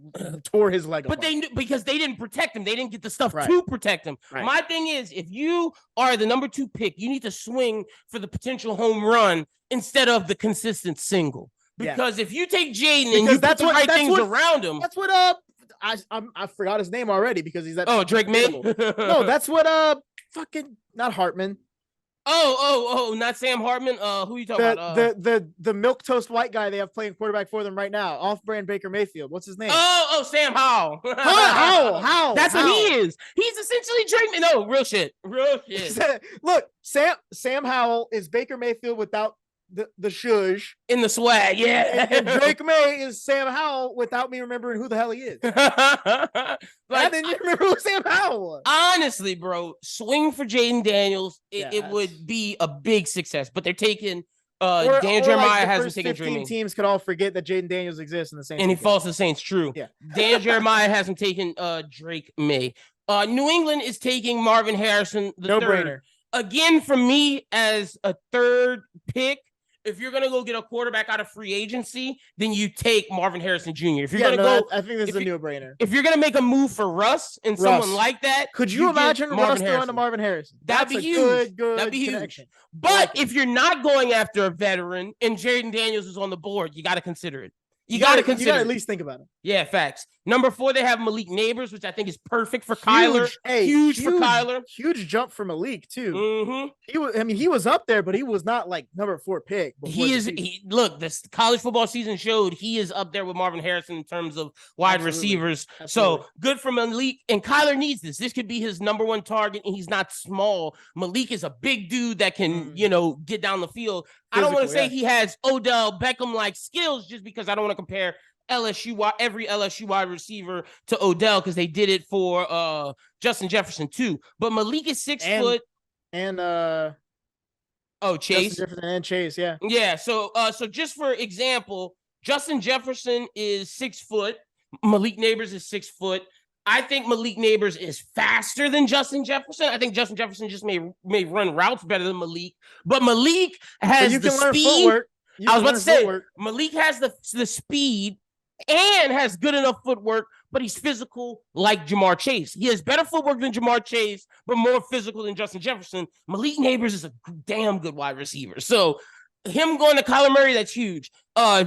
tore his leg apart. But because they didn't protect him. They didn't get the stuff to protect him. Right. My thing is, if you are the number 2 pick, you need to swing for the potential home run instead of the consistent single. Because if you take Jaden and you put the right things around him. That's what I forgot his name already because he's that. Oh, Drake May. No, that's what fucking not Hartman. Not Sam Hartman. Who you talking about? The milquetoast white guy they have playing quarterback for them right now, off-brand Baker Mayfield. What's his name? Sam Howell. How? That's what he is. He's essentially Drake. No, real shit. Look, Sam Howell is Baker Mayfield without the shush in the swag, yeah. And Drake May is Sam Howell without me remembering who the hell he is. And then you remember who Sam Howell was. Honestly, bro, swing for Jaden Daniels. It would be a big success, but they're taking Dan Jeremiah hasn't taken Dreaming. Teams could all forget that Jaden Daniels exists in the Saints. And he falls to the Saints, true. Yeah. Dan Jeremiah hasn't taken Drake May. New England is taking Marvin Harrison, the third. No-brainer. Again, for me, as a third pick, if you're gonna go get a quarterback out of free agency, then you take Marvin Harrison Jr. If you're I think this is a no-brainer. If you're gonna make a move for Russ and someone like that, could you imagine Russ throwing to Marvin Harrison? That'd be huge. That'd be connection. Huge. But if you're not going after a veteran and Jaden Daniels is on the board, you got to consider it. You got to consider. You got to at least think about it. Yeah, facts. Number 4, they have Malik Neighbors, which I think is perfect for Kyler. Huge for Kyler. Huge jump for Malik too. Mm-hmm. He was up there, but he was not like number 4 pick. Look, this college football season showed he is up there with Marvin Harrison in terms of wide receivers. Absolutely. So good for Malik, and Kyler needs this. This could be his number 1 target, and he's not small. Malik is a big dude that can, get down the field. I don't want to say he has Odell Beckham-like skills just because I don't want to compare every LSU wide receiver to Odell because they did it for Justin Jefferson too. But Malik is 6 foot. And Chase. Justin Jefferson and Chase, yeah. Yeah, so just for example, Justin Jefferson is 6 foot. Malik Neighbors is 6 foot. I think Malik Neighbors is faster than Justin Jefferson. I think Justin Jefferson just may run routes better than Malik. But Malik has the speed. I was about to say, Malik has the speed and has good enough footwork, but he's physical like Jamar Chase. He has better footwork than Jamar Chase, but more physical than Justin Jefferson. Malik Neighbors is a damn good wide receiver. So him going to Kyler Murray, that's huge.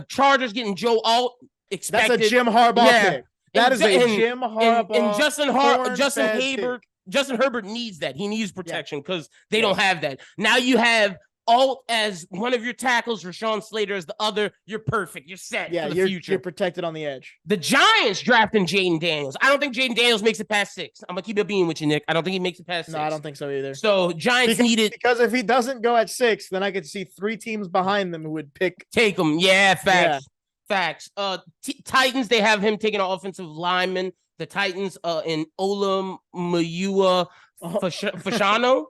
Chargers getting Joe Alt, expected. That's a Jim Harbaugh pick. That is a Jim Harbaugh. And Justin Herbert needs that. He needs protection because they don't have that. Now you have Alt as one of your tackles, Rashawn Slater as the other. You're perfect. You're set for the future. You're protected on the edge. The Giants drafting Jaden Daniels. I don't think Jaden Daniels makes it past 6. I'm going to keep it being with you, Nick. I don't think he makes it past 6. No, I don't think so either. So Giants need it. Because if he doesn't go at 6, then I could see 3 teams behind them who would take him. Yeah, facts. Facts. Titans, they have him taking an offensive lineman. The Titans in Olam Mayua Fashanu.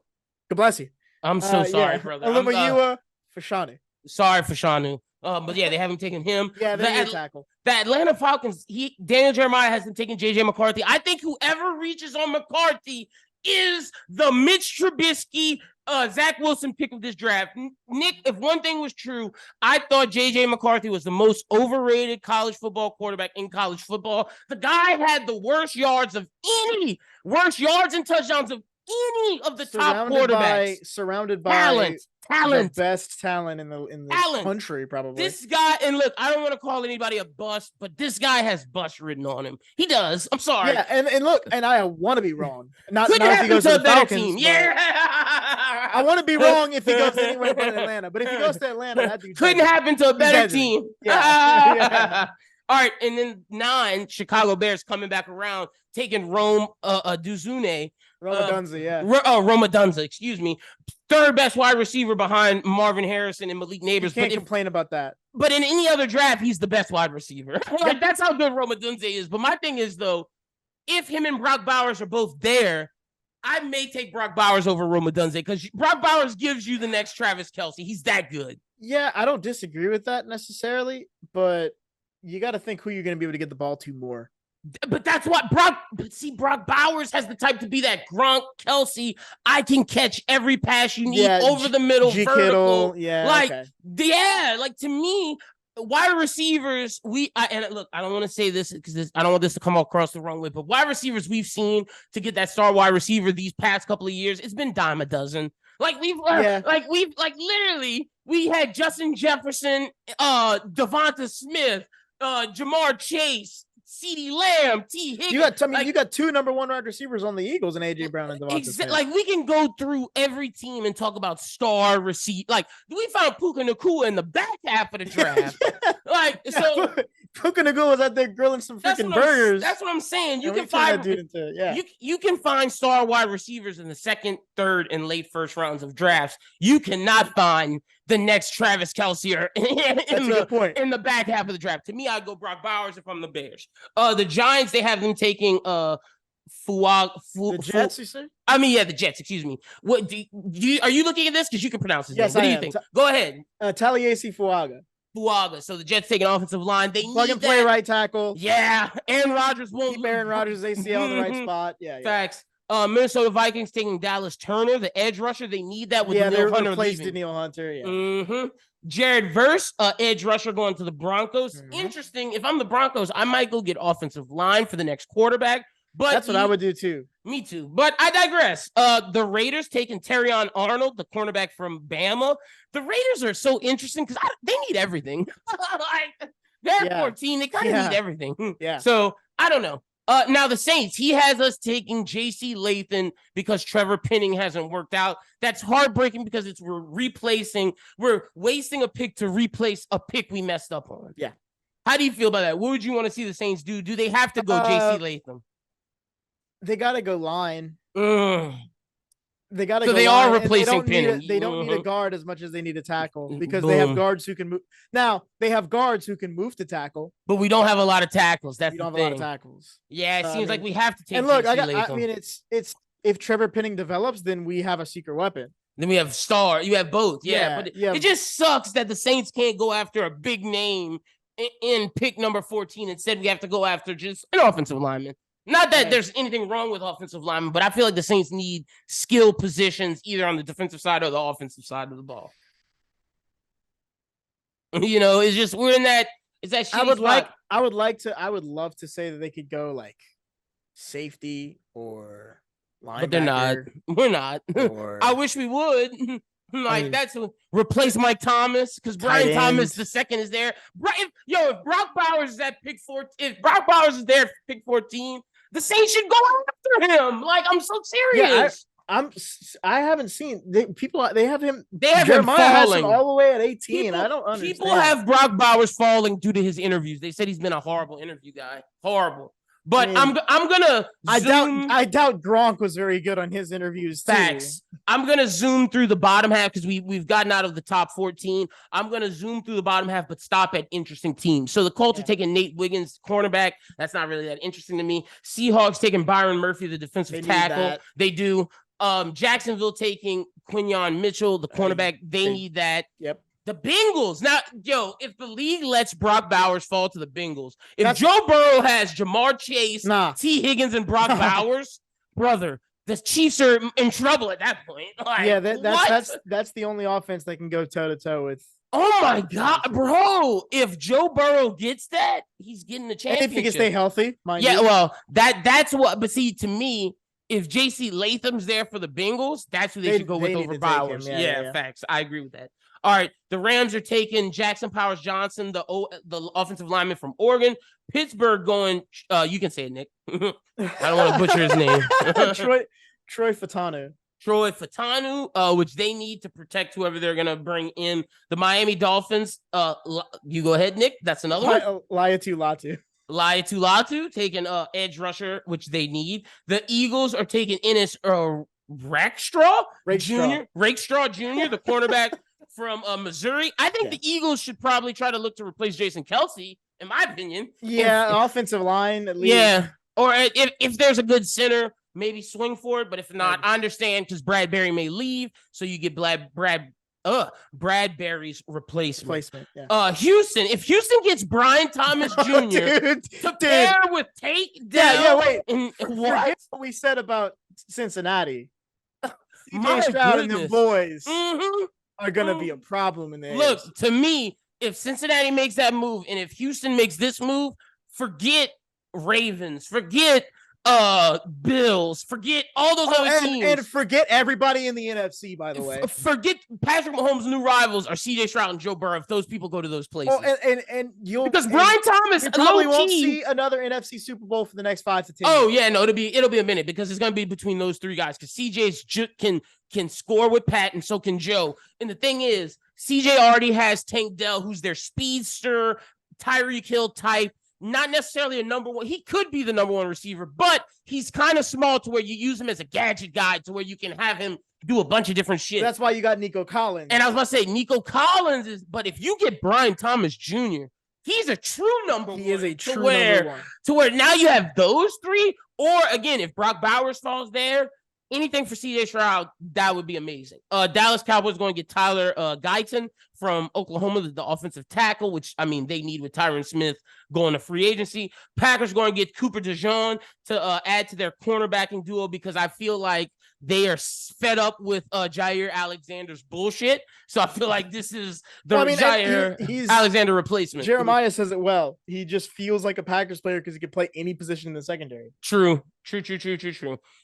God bless you. I'm so sorry, brother. Olam Mayua Fashanu. Sorry, Fashanu. But yeah, they haven't taken him. Yeah, they're tackle. The Atlanta Falcons, Daniel Jeremiah hasn't taken JJ McCarthy. I think whoever reaches on McCarthy is the Mitch Trubisky, Zach Wilson pick of this draft. Nick, if one thing was true, I thought J.J. McCarthy was the most overrated college football quarterback in college football. The guy had the worst yards and touchdowns of any of the top quarterbacks. Surrounded by talent. The best talent in the country, probably. This guy, and look, I don't want to call anybody a bust, but this guy has bust written on him. He does. I'm sorry. Yeah, and look, and I want to be wrong. Not if he goes to the Falcons. Team. Yeah. I want to be wrong if he goes anywhere but Atlanta. But if he goes to Atlanta, that dude couldn't happen to a better team. Yeah. All right, and then 9, Chicago Bears coming back around, taking Rome Duzune. Rome Odunze, excuse me. Third best wide receiver behind Marvin Harrison and Malik Neighbors. You can't complain about that. But in any other draft, he's the best wide receiver. That's how good Rome Odunze is. But my thing is, though, if him and Brock Bowers are both there, I may take Brock Bowers over Rome Odunze because Brock Bowers gives you the next Travis Kelce. He's that good. Yeah, I don't disagree with that necessarily, but you got to think who you're going to be able to get the ball to more. But that's what Brock Bowers has the type to be that Gronk, Kelce. I can catch every pass you need over the middle, vertical. Like to me, wide receivers, and look, I don't want to say this because I don't want this to come across the wrong way, but wide receivers we've seen to get that star wide receiver these past couple of years, it's been dime a dozen. Literally, we had Justin Jefferson, Devonta Smith, Jamar Chase, CeeDee Lamb, T. Higgins. You got 2 number 1 wide receivers on the Eagles and AJ Brown and Devonta Smith. Like we can go through every team and talk about star receipt. Like we found Puka Nacua in the back half of the draft. Like so. Puka Nacua was out there grilling some freaking burgers. That's what I'm saying. You can find you can find star wide receivers in the 2nd, 3rd, and late first rounds of drafts. You cannot find the next Travis Kelce or in the back half of the draft. To me, I'd go Brock Bowers if I'm the Bears. The Giants, they have them taking the Jets, you say? I mean, the Jets. Excuse me. What are you looking at this? Because you can pronounce his name. What do you think? Go ahead. Taliesin Fuaga. So the Jets taking offensive line. They plug and play right tackle. Yeah, Aaron Rodgers won't keep Aaron Rodgers ACL in the right spot. Yeah. Facts. Minnesota Vikings taking Dallas Turner, the edge rusher. They need that with Danielle Hunter replaced Danielle Hunter. Yeah. Jared Verse, edge rusher going to the Broncos. Interesting. If I'm the Broncos, I might go get offensive line for the next quarterback. But that's what I would do too. Me too. But I digress. The Raiders taking Terrion Arnold, the cornerback from Bama. The Raiders are so interesting because they need everything. Like they're 14. They kind of need everything. Yeah. So I don't know. Now the Saints, he has us taking J.C. Latham because Trevor Penning hasn't worked out. That's heartbreaking because we're wasting a pick to replace a pick we messed up on. Yeah. How do you feel about that? What would you want to see the Saints do? Do they have to go J.C. Latham? They got to go line. They got to. So they are replacing Penning. They don't need a guard as much as they need a tackle because they have guards who can move. Now they have guards who can move to tackle, but we don't have a lot of tackles. That's the thing. A lot of tackles. Yeah, it seems like we have to take. And look, I mean, it's if Trevor Penning develops, then we have a secret weapon. Then we have star. You have both. Yeah, but it just sucks that the Saints can't go after a big name in pick number 14. Instead, we have to go after just an offensive lineman. Not that there's anything wrong with offensive linemen, but I feel like the Saints need skill positions either on the defensive side or the offensive side of the ball. It's just we're in that. Is that I would love to say that they could go like safety or linebacker. But they're not. We're not. I wish we would. That's replace Mike Thomas because Brian Thomas II is there. If Brock Bowers is at pick 14, if Brock Bowers is there at pick 14, the Saints should go after him. Like, I'm so serious. Yeah, I haven't seen people. They have him. They have Jeremiah him falling all the way at 18. I don't understand. People have Brock Bowers falling due to his interviews. They said he's been a horrible interview guy. Horrible. But I'm gonna. I doubt Gronk was very good on his interviews too. Facts. I'm gonna zoom through the bottom half because we've gotten out of the top 14. I'm gonna zoom through the bottom half, but stop at interesting teams. So the Colts are taking Nate Wiggins, cornerback. That's not really that interesting to me. Seahawks taking Byron Murphy, the defensive tackle. They do. Jacksonville taking Quinyon Mitchell, the cornerback. They need that. Yep. The Bengals. Now, if the league lets Brock Bowers fall to the Bengals, if Joe Burrow has Jamar Chase, T. Higgins, and Brock Bowers, brother, the Chiefs are in trouble at that point. Like, that's the only offense they can go toe-to-toe with. Oh, my God, bro. If Joe Burrow gets that, he's getting the championship. And if he can stay healthy, well, that's what – but see, to me, if J.C. Latham's there for the Bengals, that's who they should go with over Bowers. Yeah, facts. I agree with that. All right, the Rams are taking Jackson Powers Johnson, the offensive lineman from Oregon. Pittsburgh going, you can say it, Nick. I don't want to butcher his name. Troy Fatanu. Troy Fatanu, which they need to protect whoever they're going to bring in. The Miami Dolphins, you go ahead, Nick. That's another one. Laiatu Latu taking edge rusher, which they need. The Eagles are taking Ennis Rakestraw Jr., the cornerback from Missouri. I think the Eagles should probably try to look to replace Jason Kelce, in my opinion. Yeah, offensive line at least. Yeah, or if there's a good center, maybe swing for it. But if not, I understand because Bradbury may leave, so you get Bradbury's replacement. Yeah. Houston. If Houston gets Brian Thomas Jr. to pair with Tate Dell. Wait. Forget what we said about Cincinnati. CJ Stroud and the boys are going to be a problem in there. Look, to me, if Cincinnati makes that move and if Houston makes this move, forget Ravens, forget Bills. Forget all those other teams. And forget everybody in the NFC, by the way. Forget Patrick Mahomes' new rivals are CJ Stroud and Joe Burrow if those people go to those places. And you'll because Brian Thomas probably won't see another NFC Super Bowl for the next 5 to 10 years. Oh yeah, no, it'll be a minute because it's gonna be between those three guys because CJ's can score with Pat and so can Joe. And the thing is, CJ already has Tank Dell, who's their speedster, Tyreek Hill type. Not necessarily a number one. He could be the number one receiver, but he's kind of small to where you use him as a gadget guy to where you can have him do a bunch of different shit. That's why you got Nico Collins. And I was about to say, Nico Collins is, but if you get Brian Thomas Jr., he's a true number one. He is a true number one. To where now you have those three, or again, if Brock Bowers falls there, anything for CJ Stroud, that would be amazing. Dallas Cowboys going to get Tyler Guyton from Oklahoma, the offensive tackle, which, I mean, they need with Tyron Smith going to free agency. Packers going to get Cooper DeJean to add to their cornerbacking duo because I feel like they are fed up with Jair Alexander's bullshit. So I feel like this is the Jair Alexander replacement. Jeremiah says it well. He just feels like a Packers player because he can play any position in the secondary. True.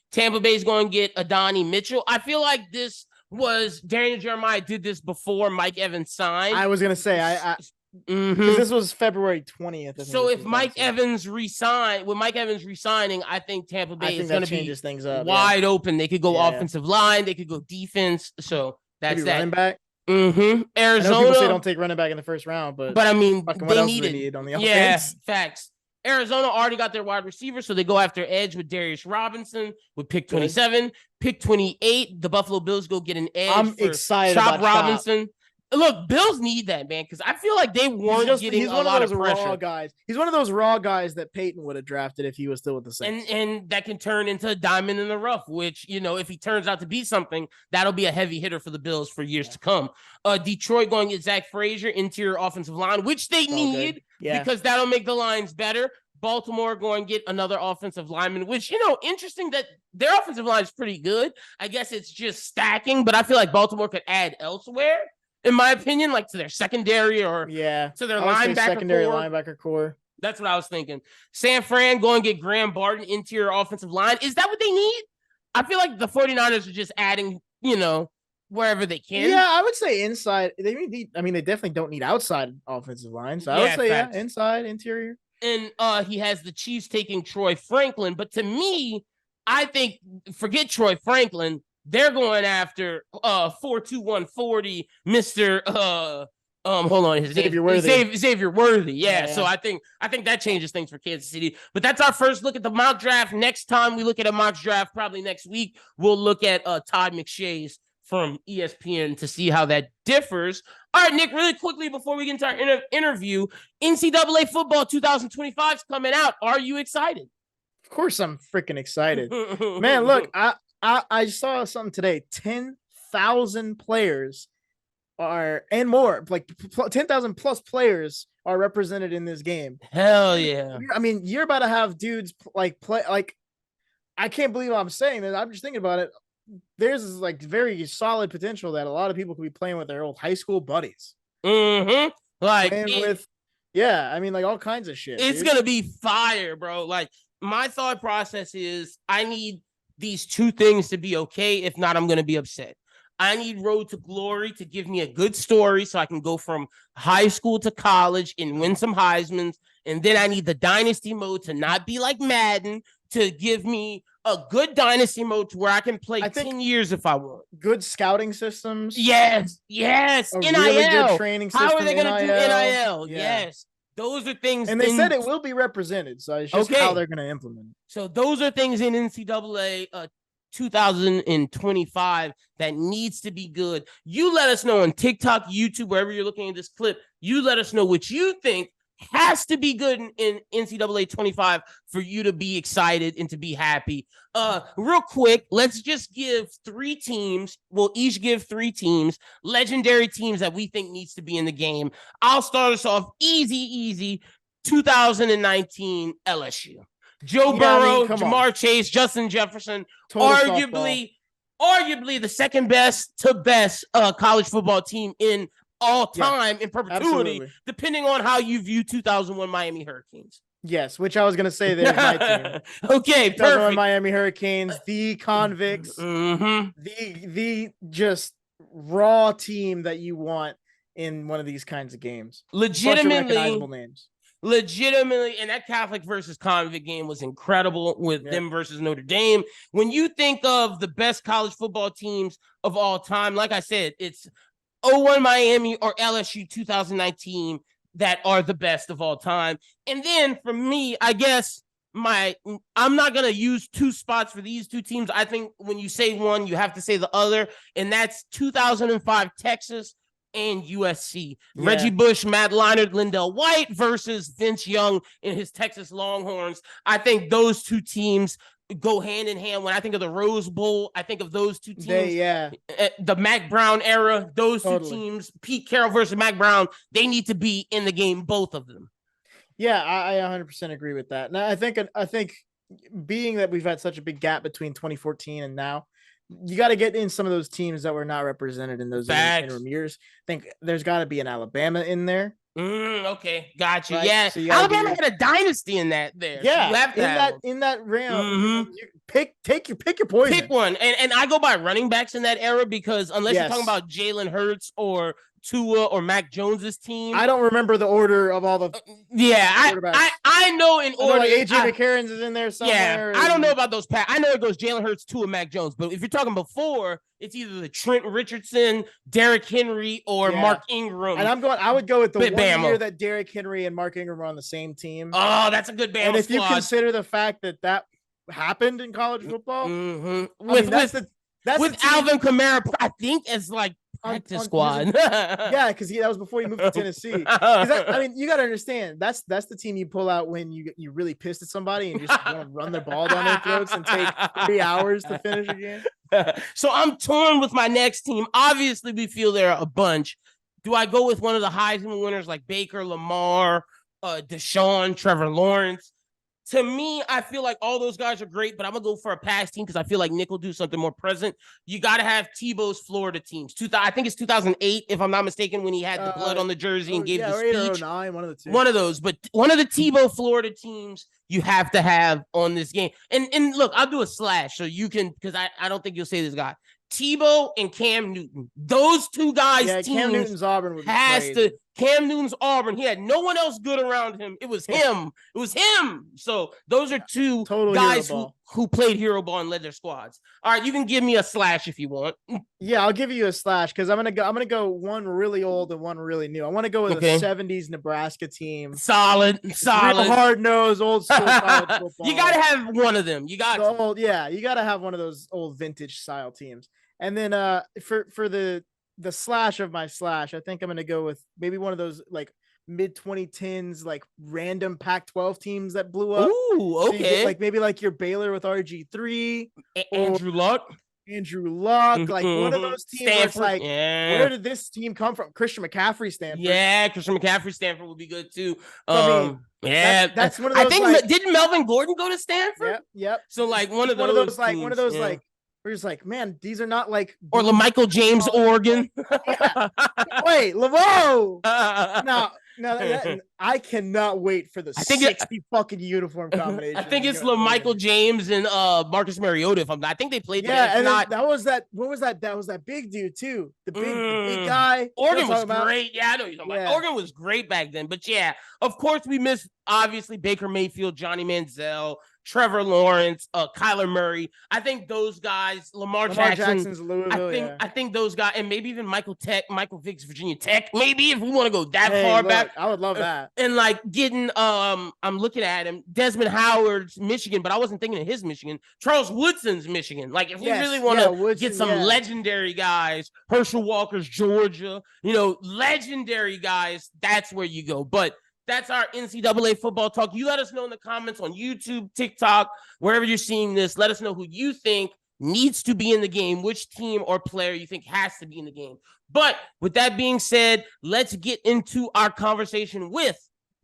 Tampa Bay is going to get Adonai Mitchell. I feel like this was Daniel Jeremiah did this before Mike Evans signed. I was going to say, this was February 20th. So if Mike Evans resigning, I think Tampa Bay is going to be things up, wide open. They could go offensive line. They could go defense. So that's that. Running back. Arizona. I know people say don't take running back in the first round, but I mean, they need on the offense. Yeah, facts. Arizona already got their wide receiver, so they go after edge with Darius Robinson with pick 27. Pick 28, the Buffalo Bills go get an edge. I'm excited about Robinson. Chop. Look, Bills need that, man, because I feel like they weren't getting a lot of pressure. Raw guys. He's one of those raw guys that Peyton would have drafted if he was still with the Saints. And that can turn into a diamond in the rough, which, if he turns out to be something, that'll be a heavy hitter for the Bills for years to come. Detroit going to get Zach Frazier, interior offensive line, which they need because that'll make the lines better. Baltimore going to get another offensive lineman, which, interesting that their offensive line is pretty good. I guess it's just stacking, but I feel like Baltimore could add elsewhere, in my opinion, like to their secondary or to their linebacker core. That's what I was thinking. San Fran going to get Graham Barton, interior offensive line. Is that what they need? I feel like the 49ers are just adding, wherever they can. Yeah, I would say inside. They definitely don't need outside offensive line. So I would say, inside, interior. And he has the Chiefs taking Troy Franklin. But to me, I think, forget Troy Franklin. They're going after 4.2140, Mr. Hold on, his Xavier name Worthy. Xavier Worthy. Yeah. So I think that changes things for Kansas City. But that's our first look at the mock draft. Next time we look at a mock draft, probably next week, we'll look at Todd McShay's from ESPN to see how that differs. All right, Nick, really quickly before we get into our interview, NCAA Football 2025 is coming out. Are you excited? Of course I'm freaking excited. Man, look, I saw something today. 10,000 players and more, like 10,000 plus players are represented in this game. Hell yeah. I mean, you're about to have dudes play. I can't believe I'm saying this. I'm just thinking about it. There's very solid potential that a lot of people could be playing with their old high school buddies. Mm-hmm. All kinds of shit. It's going to be fire, bro. Like, my thought process is I need these two things to be okay. If not, I'm going to be upset. I need Road to Glory to give me a good story so I can go from high school to college and win some Heismans. And then I need the Dynasty mode to not be like Madden, to give me a good Dynasty mode to where I can play 10 years if I want. Good scouting systems. Yes. A NIL. Really good training system. How are they going to do NIL? Yeah. Yes. Those are things. And they said it will be represented. So it's just how they're going to implement it. So those are things in NCAA 2025 that needs to be good. You let us know on TikTok, YouTube, wherever you're looking at this clip. You let us know what you think has to be good in NCAA 25 for you to be excited and to be happy. Real quick, let's just give 3 teams. We'll each give 3 teams, legendary teams that we think needs to be in the game. I'll start us off easy. 2019 LSU. Joe Burrow, Jamar Chase, Justin Jefferson, arguably the second best to best college football team in all time in perpetuity, depending on how you view 2001 Miami Hurricanes. Yes, which I was gonna say there's my team. Okay, perfect. Miami Hurricanes, the convicts, the just raw team that you want in one of these kinds of games. Legitimately recognizable names. Legitimately, and that Catholic versus convict game was incredible with them versus Notre Dame. When you think of the best college football teams of all time, like I said, it's 01 Miami or LSU 2019 that are the best of all time. And then for me, I guess I'm not going to use two spots for these two teams. I think when you say one, you have to say the other, and that's 2005 Texas and USC. Yeah. Reggie Bush, Matt Leinart, Lindell White versus Vince Young and his Texas Longhorns. I think those two teams go hand in hand. When I think of the Rose Bowl, I think of those two teams. The Mac Brown era, those two teams, Pete Carroll versus Mac Brown, they need to be in the game, both of them. Yeah, I 100% agree with that. And I think being that we've had such a big gap between 2014 and now, you got to get in some of those teams that were not represented in those interim years. I think there's got to be an Alabama in there. Okay, got you. Right? Yeah, so Alabama had a dynasty in that there. Yeah, so you have to in that round, you pick your poison. Pick one, and I go by running backs in that era because unless you're talking about Jalen Hurts or Tua or Mac Jones's team, I don't remember the order of all the. I know in order. Like AJ McCarron's is in there somewhere. Yeah, I don't know about those packs. I know it goes Jalen Hurts, Tua, Mac Jones, but if you're talking before, it's either the Trent Richardson, Derrick Henry, or Mark Ingram. And I would go with the one year that Derrick Henry and Mark Ingram were on the same team. Oh, that's a good Bama And if squad. you consider the fact that happened in college football, with Alvin Kamara, I think as like practice squad. Yeah, because that was before you moved to Tennessee. You got to understand that's the team you pull out when you really pissed at somebody and just want to run their ball down their throats and take 3 hours to finish a game. So I'm torn with my next team. Obviously, we feel there are a bunch. Do I go with one of the Heisman winners like Baker, Lamar, Deshaun, Trevor Lawrence? To me, I feel like all those guys are great, but I'm going to go for a past team because I feel like Nick will do something more present. You got to have Tebow's Florida teams. I think it's 2008, if I'm not mistaken, when he had the blood on the jersey and gave the speech. 09, one of the two. One of those. But one of the Tebow Florida teams you have to have on this game. And look, I'll do a slash so you can, because I don't think you'll say this guy. Tebow and Cam Newton. Those two guys teams Cam Newton's Auburn would be crazy. Cam Newton's Auburn. He had no one else good around him. It was him. So those are two guys who played hero ball and led their squads. All right, you can give me a slash if you want. Yeah, I'll give you a slash because I'm gonna go one really old and one really new. I want to go with a 70s Nebraska team. Solid. Real hard-nosed, old school college football. You gotta have one of them. You gotta have one of those old vintage style teams. And then for the slash of my slash, I think I'm going to go with maybe one of those like mid 2010s, like random Pac-12 teams that blew up. Ooh, okay. So maybe like your Baylor with RG3. Andrew Luck, like one of those teams. Stanford, like, where did this team come from? Christian McCaffrey, Stanford. Yeah, Christian McCaffrey, Stanford would be good too. That's one of those. I think didn't Melvin Gordon go to Stanford? Yep. So like one of those like. We're just like, man, these are not like or LaMichael James, Oregon. Wait, Laveau. No, I cannot wait for the 60 fucking uniform combination. I think it's LaMichael James and Marcus Mariota. I think they played. Yeah, and that was that. What was that? That was that big dude too. The big guy. Oregon was great. Yeah, I know you're talking about. Oregon was great back then. But yeah, of course we missed obviously Baker Mayfield, Johnny Manziel, Trevor Lawrence, Kyler Murray. I think those guys, Lamar Jackson's Louisville. I think those guys, and maybe even Michael Vick's Virginia Tech. Maybe if we want to go that far back, I would love that. And like getting, I'm looking at him, Desmond Howard's Michigan, but I wasn't thinking of his Michigan. Charles Woodson's Michigan. Like if we really want to get some legendary guys, Herschel Walker's Georgia, legendary guys. That's where you go, but. That's our NCAA football talk. You let us know in the comments on YouTube, TikTok, wherever you're seeing this. Let us know who you think needs to be in the game, which team or player you think has to be in the game. But with that being said, let's get into our conversation with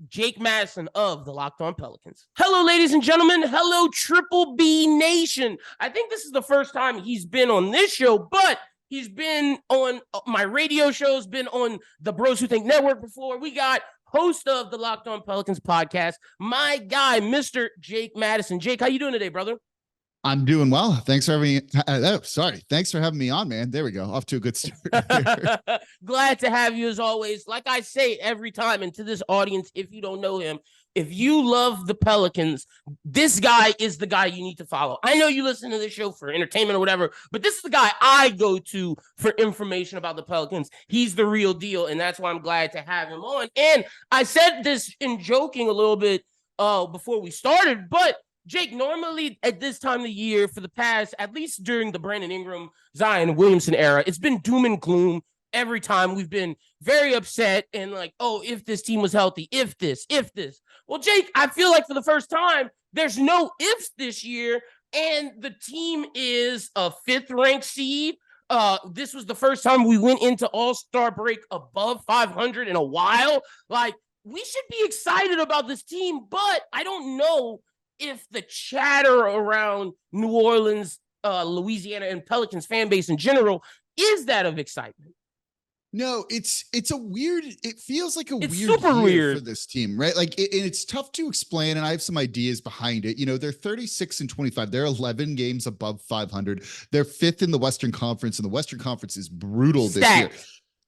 Jake Madison of the Locked On Pelicans. Hello, ladies and gentlemen. Hello, Triple B Nation. I think this is the first time he's been on this show, but he's been on my radio shows, been on the Bros Who Think Network before. We got host of the Locked On Pelicans podcast, my guy, Mr. Jake Madison. Jake, how you doing today, brother? I'm doing well. Thanks for having me. Thanks for having me on, man. There we go. Off to a good start. Glad to have you as always. Like I say every time, and to this audience, if you don't know him, if you love the Pelicans, this guy is the guy you need to follow. I know you listen to this show for entertainment or whatever, but this is the guy I go to for information about the Pelicans. He's the real deal, and that's why I'm glad to have him on. And I said this in joking a little bit before we started, but Jake, normally at this time of the year for the past, at least during the Brandon Ingram, Zion Williamson era, it's been doom and gloom. Every time we've been very upset and like, oh, if this team was healthy, if this. Well, Jake, I feel like for the first time, there's no ifs this year, and the team is a 5th-ranked seed. This was the first time we went into All-Star break above 500 in a while. Like, we should be excited about this team, but I don't know if the chatter around New Orleans, Louisiana, and Pelicans fan base in general is that of excitement. No, it's a weird, it feels like it's weird super year weird for this team, right? Like and it's tough to explain, and I have some ideas behind it. You know, they're 36-25. They're 11 games above 500. They're 5th in the Western Conference, and the Western Conference is brutal this year.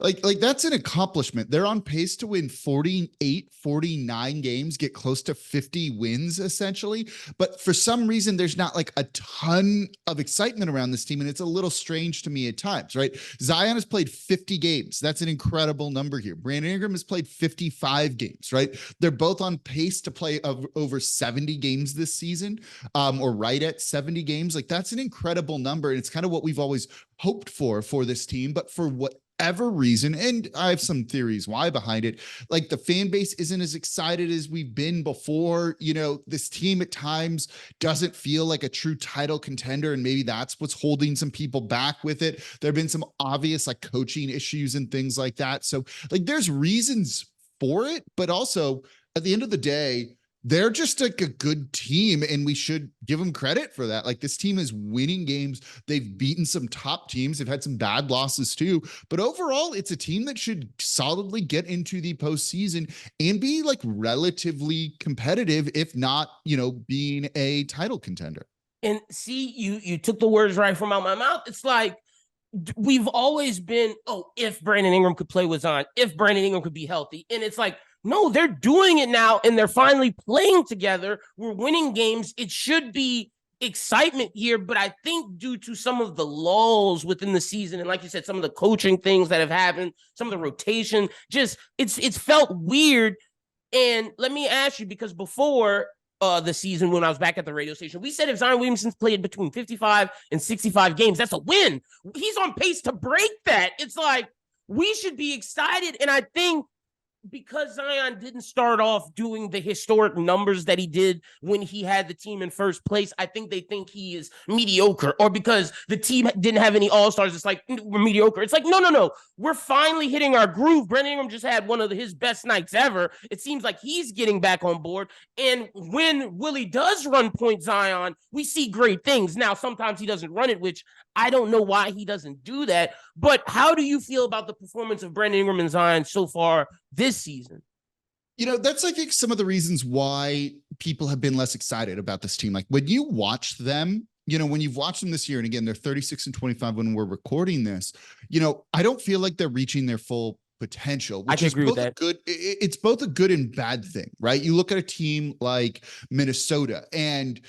Like that's an accomplishment. They're on pace to win 48, 49 games, get close to 50 wins essentially. But for some reason, there's not like a ton of excitement around this team. And it's a little strange to me at times, right? Zion has played 50 games. That's an incredible number here. Brandon Ingram has played 55 games, right? They're both on pace to play over 70 games this season, or right at 70 games. Like that's an incredible number. And it's kind of what we've always hoped for this team. But for whatever reason, and I have some theories why behind it, like the fan base isn't as excited as we've been before. You know, this team at times doesn't feel like a true title contender, and maybe that's what's holding some people back with it. There have been some obvious like coaching issues and things like that. So like there's reasons for it, but also at the end of the day, they're just like a good team, and we should give them credit for that. Like this team is winning games. They've beaten some top teams. They've had some bad losses too, but overall it's a team that should solidly get into the postseason and be like relatively competitive, if not, you know, being a title contender. And see, you took the words right from out my mouth. It's like, we've always been, oh, if Brandon Ingram could play with Zion, if Brandon Ingram could be healthy. And it's like, no, they're doing it now, and they're finally playing together. We're winning games. It should be excitement here, but I think due to some of the lulls within the season, and like you said, some of the coaching things that have happened, some of the rotation, just it's felt weird. And let me ask you, because before the season, when I was back at the radio station, we said if Zion Williamson's played between 55 and 65 games, that's a win. He's on pace to break that. It's like, we should be excited. And I think because Zion didn't start off doing the historic numbers that he did when he had the team in first place, I think they think he is mediocre. Or because the team didn't have any all-stars, it's like, we're mediocre. It's like, no. We're finally hitting our groove. Brandon Ingram just had one of his best nights ever. It seems like he's getting back on board. And when Willie does run point Zion, we see great things. Now, sometimes he doesn't run it, which I don't know why he doesn't do that. But how do you feel about the performance of Brandon Ingram and Zion so far this season? You know, that's, I think, some of the reasons why people have been less excited about this team. Like when you watch them, you know, when you've watched them this year, and again, they're 36-25 when we're recording this, you know, I don't feel like they're reaching their full potential, which is both a good, it's both a good and bad thing, right? You look at a team like Minnesota, and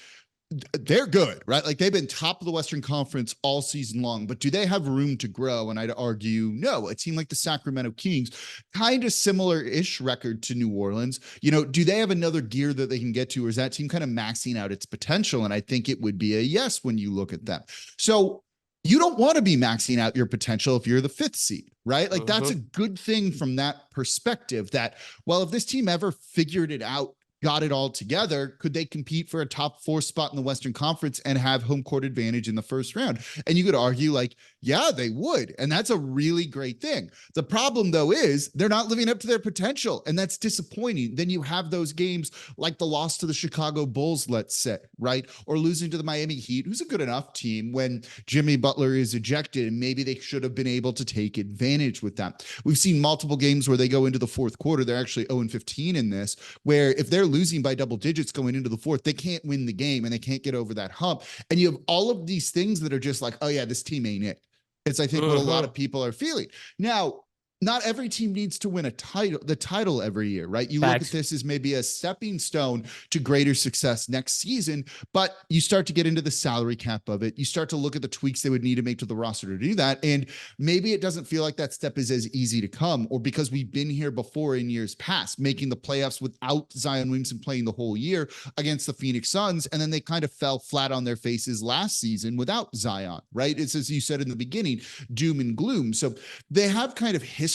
they're good, right? Like they've been top of the Western Conference all season long, but do they have room to grow? And I'd argue no. A team like the Sacramento Kings, kind of similar-ish record to New Orleans. You know, do they have another gear that they can get to, or is that team kind of maxing out its potential? And I think it would be a yes when you look at them. So you don't want to be maxing out your potential if you're the 5th seed, right? Like that's a good thing from that perspective, that, well, if this team ever figured it out got it all together, could they compete for a top 4 spot in the Western Conference and have home court advantage in the first round? And you could argue like, yeah, they would. And that's a really great thing. The problem though is they're not living up to their potential, and that's disappointing. Then you have those games like the loss to the Chicago Bulls, let's say, right? Or losing to the Miami Heat, who's a good enough team when Jimmy Butler is ejected, and maybe they should have been able to take advantage with that. We've seen multiple games where they go into the fourth quarter. They're actually 0-15 in this, where if they're losing by double digits going into the fourth, they can't win the game and they can't get over that hump. And you have all of these things that are just like, oh yeah, this team ain't it. It's, I think, what a lot of people are feeling. Now, not every team needs to win the title every year, right? You look at this as maybe a stepping stone to greater success next season, but you start to get into the salary cap of it. You start to look at the tweaks they would need to make to the roster to do that. And maybe it doesn't feel like that step is as easy to come, or because we've been here before in years past, making the playoffs without Zion Williamson playing the whole year against the Phoenix Suns. And then they kind of fell flat on their faces last season without Zion, right? It's, as you said in the beginning, doom and gloom. So they have kind of history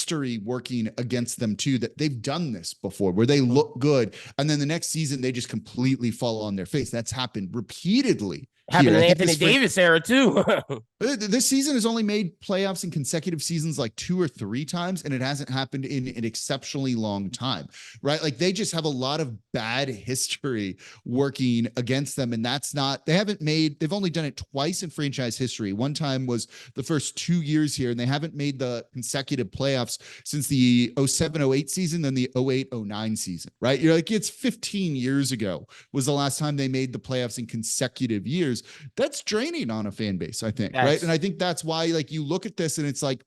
working against them too, that they've done this before where they look good and then the next season they just completely fall on their face. That's happened repeatedly. Happened in Anthony Davis era too. This season has only made playoffs in consecutive seasons like 2 or 3 times, and it hasn't happened in an exceptionally long time, right? Like they just have a lot of bad history working against them, and that's not, they've only done it twice in franchise history. One time was the first 2 years here, and they haven't made the consecutive playoffs since the 07-08 season, then the 08-09 season, right? You're like, it's 15 years ago was the last time they made the playoffs in consecutive years. That's draining on a fan base, I think, right? And I think that's why, like, you look at this and it's like,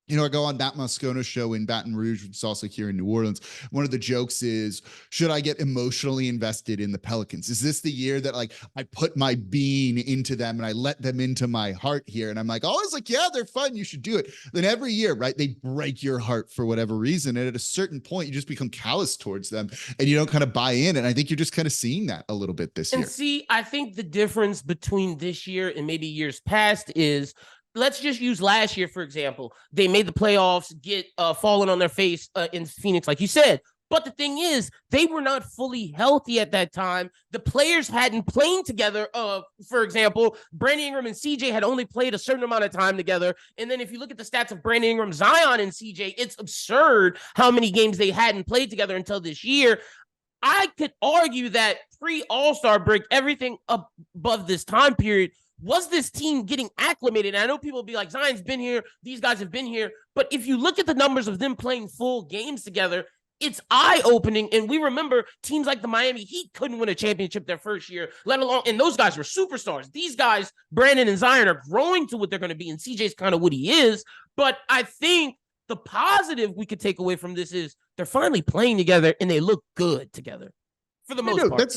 you know, I go on Matt Moscona's show in Baton Rouge, which is also here in New Orleans. One of the jokes is, should I get emotionally invested in the Pelicans? Is this the year that like I put my being into them and I let them into my heart here? And I'm like, always like, yeah, they're fun. You should do it. Then every year, right, they break your heart for whatever reason. And at a certain point, you just become callous towards them and you don't kind of buy in. And I think you're just kind of seeing that a little bit this year. And see, I think the difference between this year and maybe years past is, let's just use last year, for example. They made the playoffs, get fallen on their face in Phoenix, like you said. But the thing is, they were not fully healthy at that time. The players hadn't played together. For example, Brandon Ingram and CJ had only played a certain amount of time together. And then if you look at the stats of Brandon Ingram, Zion, and CJ, it's absurd how many games they hadn't played together until this year. I could argue that pre-All-Star break, everything above this time period, was this team getting acclimated? And I know people will be like, Zion's been here, these guys have been here. But if you look at the numbers of them playing full games together, it's eye-opening. And we remember teams like the Miami Heat couldn't win a championship their first year, let alone, and those guys were superstars. These guys, Brandon and Zion, are growing to what they're going to be, and CJ's kind of what he is. But I think the positive we could take away from this is they're finally playing together and they look good together. For the most part.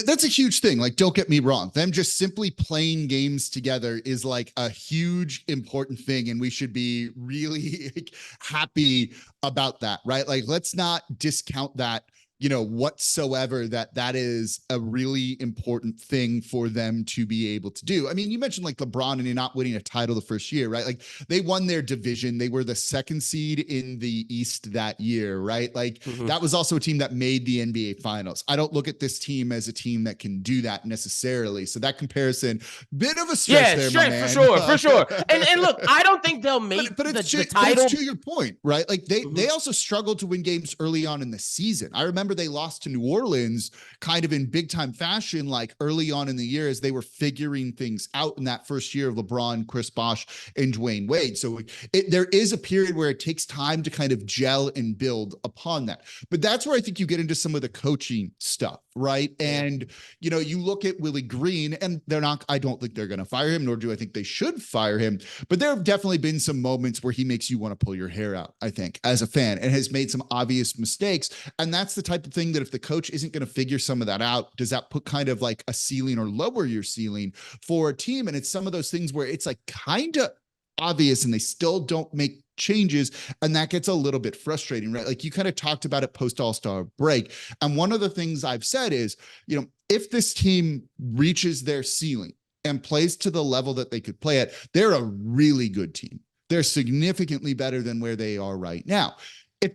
That's a huge thing. Like, don't get me wrong. Them just simply playing games together is like a huge, important thing. And we should be really happy about that, right? Like, let's not discount that, you know, whatsoever, that is a really important thing for them to be able to do. I mean, you mentioned like LeBron and not winning a title the first year, right? Like they won their division. They were the 2nd seed in the East that year, right? Like that was also a team that made the NBA Finals. I don't look at this team as a team that can do that necessarily. So that comparison, bit of a stretch there, my man. for sure. And look, I don't think they'll make the title. But it's to your point, right? Like they also struggled to win games early on in the season. I remember they lost to New Orleans kind of in big time fashion, like early on in the year as they were figuring things out in that first year of LeBron, Chris Bosh, and Dwayne Wade. So there is a period where it takes time to kind of gel and build upon that. But that's where I think you get into some of the coaching stuff, right? And, you know, you look at Willie Green, and I don't think they're going to fire him, nor do I think they should fire him. But there have definitely been some moments where he makes you want to pull your hair out, I think, as a fan, and has made some obvious mistakes. And that's the type of thing that if the coach isn't going to figure some of that out, does that put kind of like a ceiling or lower your ceiling for a team? And it's some of those things where it's like kind of obvious and they still don't make changes. And that gets a little bit frustrating, right? Like you kind of talked about it post All-Star break. And one of the things I've said is, you know, if this team reaches their ceiling and plays to the level that they could play at, they're a really good team. They're significantly better than where they are right now.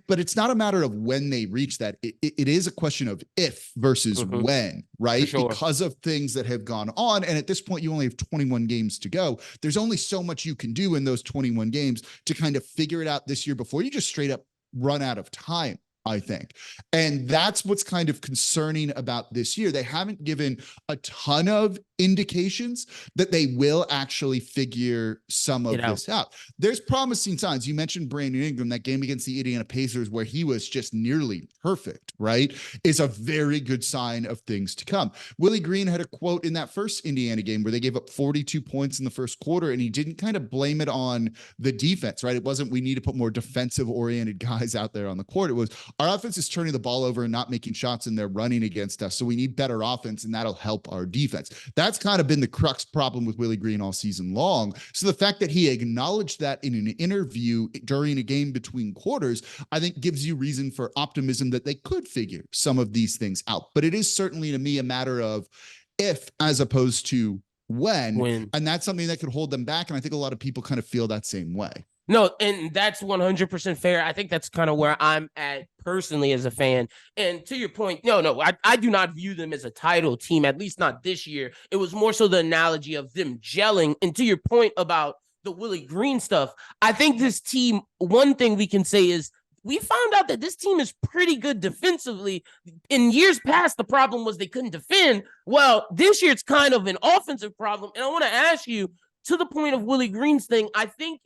but it's not a matter of when they reach that. It is a question of if versus when, right? Sure. Because of things that have gone on. And at this point, you only have 21 games to go. There's only so much you can do in those 21 games to kind of figure it out this year before you just straight up run out of time, I think. And that's what's kind of concerning about this year. They haven't given a ton of indications that they will actually figure some of this out. There's promising signs. You mentioned Brandon Ingram, that game against the Indiana Pacers where he was just nearly perfect, right? Is a very good sign of things to come. Willie Green had a quote in that first Indiana game where they gave up 42 points in the first quarter, and he didn't kind of blame it on the defense, right? It wasn't, we need to put more defensive oriented guys out there on the court. It was, our offense is turning the ball over and not making shots, and they're running against us. So we need better offense, and that'll help our defense. That's kind of been the crux problem with Willie Green all season long. So the fact that he acknowledged that in an interview during a game between quarters, I think gives you reason for optimism that they could figure some of these things out. But it is certainly to me a matter of if as opposed to when. And that's something that could hold them back. And I think a lot of people kind of feel that same way. No, and that's 100% fair. I think that's kind of where I'm at personally as a fan. And to your point, no, I do not view them as a title team, at least not this year. It was more so the analogy of them gelling. And to your point about the Willie Green stuff, I think this team, one thing we can say is we found out that this team is pretty good defensively. In years past, the problem was they couldn't defend. Well, this year it's kind of an offensive problem. And I want to ask you, to the point of Willie Green's thing, I think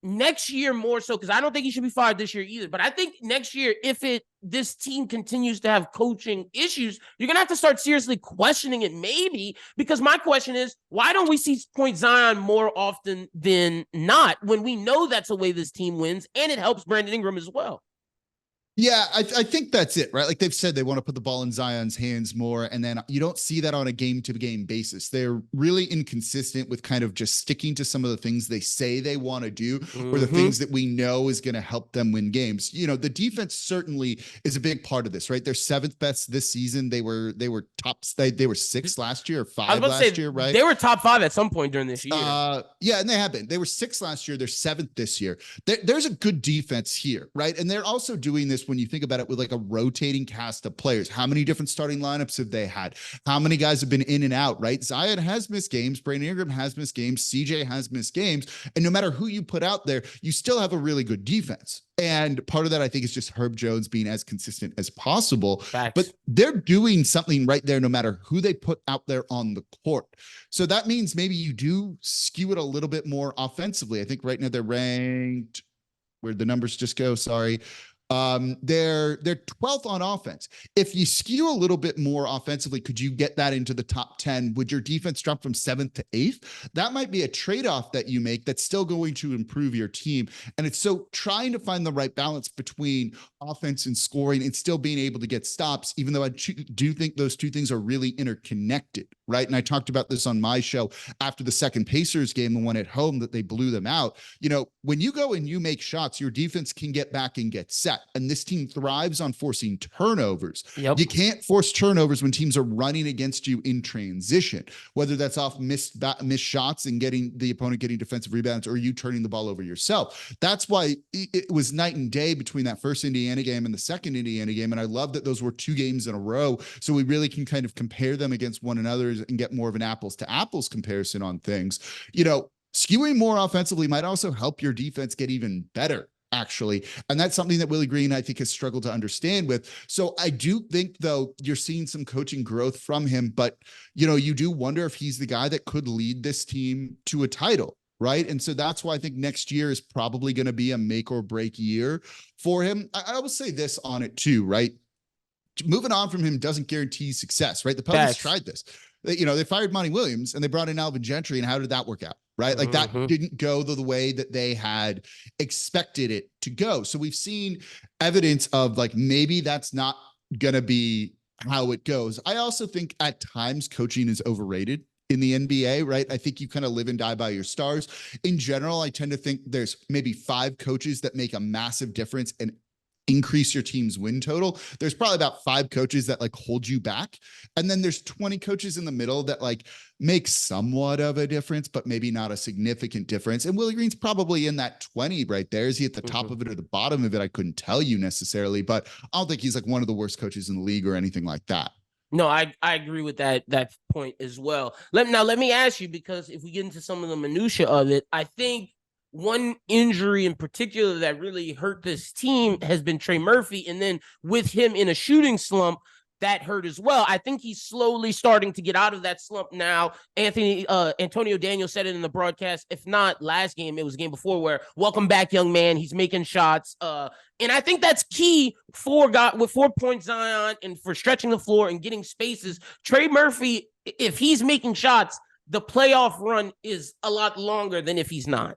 next year more so, because I don't think he should be fired this year either. But I think next year, if this team continues to have coaching issues, you're going to have to start seriously questioning it maybe, because my question is, why don't we see Point Zion more often than not when we know that's the way this team wins and it helps Brandon Ingram as well? Yeah, I think that's it, right? Like they've said, they want to put the ball in Zion's hands more, and then you don't see that on a game-to-game basis. They're really inconsistent with kind of just sticking to some of the things they say they want to do, or the things that we know is going to help them win games. You know, the defense certainly is a big part of this, right? They're seventh best this season. They were top. They were sixth last year, or five last year, right? They were top five at some point during this year. Yeah, and they have been. They were sixth last year. They're seventh this year. There's a good defense here, right? And they're also doing this when you think about it with like a rotating cast of players. How many different starting lineups have they had? How many guys have been in and out, right? Zion has missed games. Brandon Ingram has missed games. CJ has missed games. And no matter who you put out there, you still have a really good defense. And part of that, I think, is just Herb Jones being as consistent as possible. Facts. But they're doing something right there, no matter who they put out there on the court. So that means maybe you do skew it a little bit more offensively. I think right now they're ranked, where'd the numbers just go? Sorry. They're 12th on offense. If you skew a little bit more offensively, could you get that into the top 10? Would your defense drop from 7th to 8th? That might be a trade-off that you make that's still going to improve your team. And it's so trying to find the right balance between offense and scoring and still being able to get stops, even though I do think those two things are really interconnected, right? And I talked about this on my show after the second Pacers game, the one at home that they blew them out. You know, when you go and you make shots, your defense can get back and get set. And this team thrives on forcing turnovers. Yep. You can't force turnovers when teams are running against you in transition, whether that's off missed shots and getting the opponent getting defensive rebounds, or you turning the ball over yourself. That's why it was night and day between that first Indiana game and the second Indiana game. And I love that those were 2 games in a row. So we really can kind of compare them against one another and get more of an apples to apples comparison on things. You know, skewing more offensively might also help your defense get even better, actually. And that's something that Willie Green, I think, has struggled to understand with. So I do think, though, you're seeing some coaching growth from him, but, you know, you do wonder if he's the guy that could lead this team to a title, right? And so that's why I think next year is probably going to be a make or break year for him. I will say this on it too, right? Moving on from him doesn't guarantee success, right? The Pelicans tried this. You know, they fired Monty Williams and they brought in Alvin Gentry, and how did that work out? Right? Like that didn't go the way that they had expected it to go. So we've seen evidence of like, maybe that's not going to be how it goes. I also think at times coaching is overrated in the NBA, right? I think you kind of live and die by your stars. In general, I tend to think there's maybe 5 coaches that make a massive difference, and increase your team's win total, there's probably about 5 coaches that like hold you back. And then there's 20 coaches in the middle that like make somewhat of a difference, but maybe not a significant difference. And Willie Green's probably in that 20 right there. Is he at the top of it or the bottom of it? I couldn't tell you necessarily, but I don't think he's like one of the worst coaches in the league or anything like that. No, I agree with that point as well. Let me ask you, because if we get into some of the minutia of it, I think one injury in particular that really hurt this team has been Trey Murphy. And then with him in a shooting slump, that hurt as well. I think he's slowly starting to get out of that slump now. Antonio Daniels said it in the broadcast. If not last game, it was the game before, where welcome back, young man. He's making shots. And I think that's key for with 4-point Zion and for stretching the floor and getting spaces. Trey Murphy, if he's making shots, the playoff run is a lot longer than if he's not.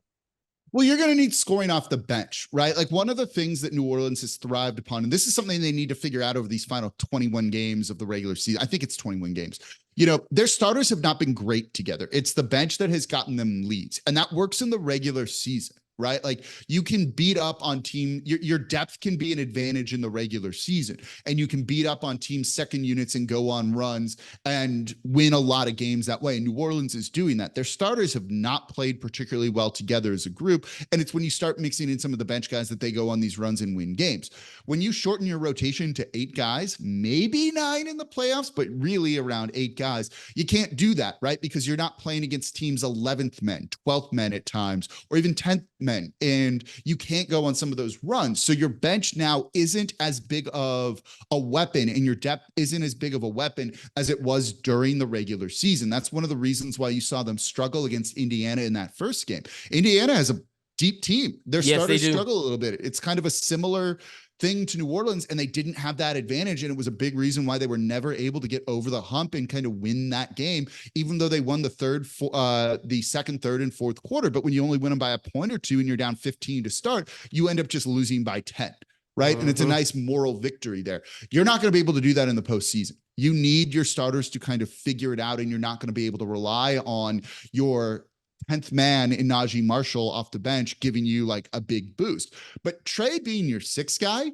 Well, you're going to need scoring off the bench, right? Like one of the things that New Orleans has thrived upon, and this is something they need to figure out over these final 21 games of the regular season. I think it's 21 games. You know, their starters have not been great together. It's the bench that has gotten them leads, and that works in the regular season, right? Like you can beat up on your depth can be an advantage in the regular season, and you can beat up on teams' second units and go on runs and win a lot of games that way. New Orleans is doing that. Their starters have not played particularly well together as a group, and it's when you start mixing in some of the bench guys that they go on these runs and win games. When you shorten your rotation to 8 guys, maybe 9 in the playoffs, but really around 8 guys, you can't do that, right? Because you're not playing against teams 11th men, 12th men at times, or even 10th men, and you can't go on some of those runs. So your bench now isn't as big of a weapon, and your depth isn't as big of a weapon as it was during the regular season. That's one of the reasons why you saw them struggle against Indiana in that first game. Indiana has a deep team. Their starters struggle a little bit. It's kind of a similar thing to New Orleans, and they didn't have that advantage, and it was a big reason why they were never able to get over the hump and kind of win that game, even though they won the second, third, and fourth quarter. But when you only win them by a point or two and you're down 15 to start, you end up just losing by 10, right? And it's a nice moral victory there. You're not going to be able to do that in the postseason. You need your starters to kind of figure it out, and you're not going to be able to rely on your 10th man in Najee Marshall off the bench giving you like a big boost. But Trey being your 6th guy,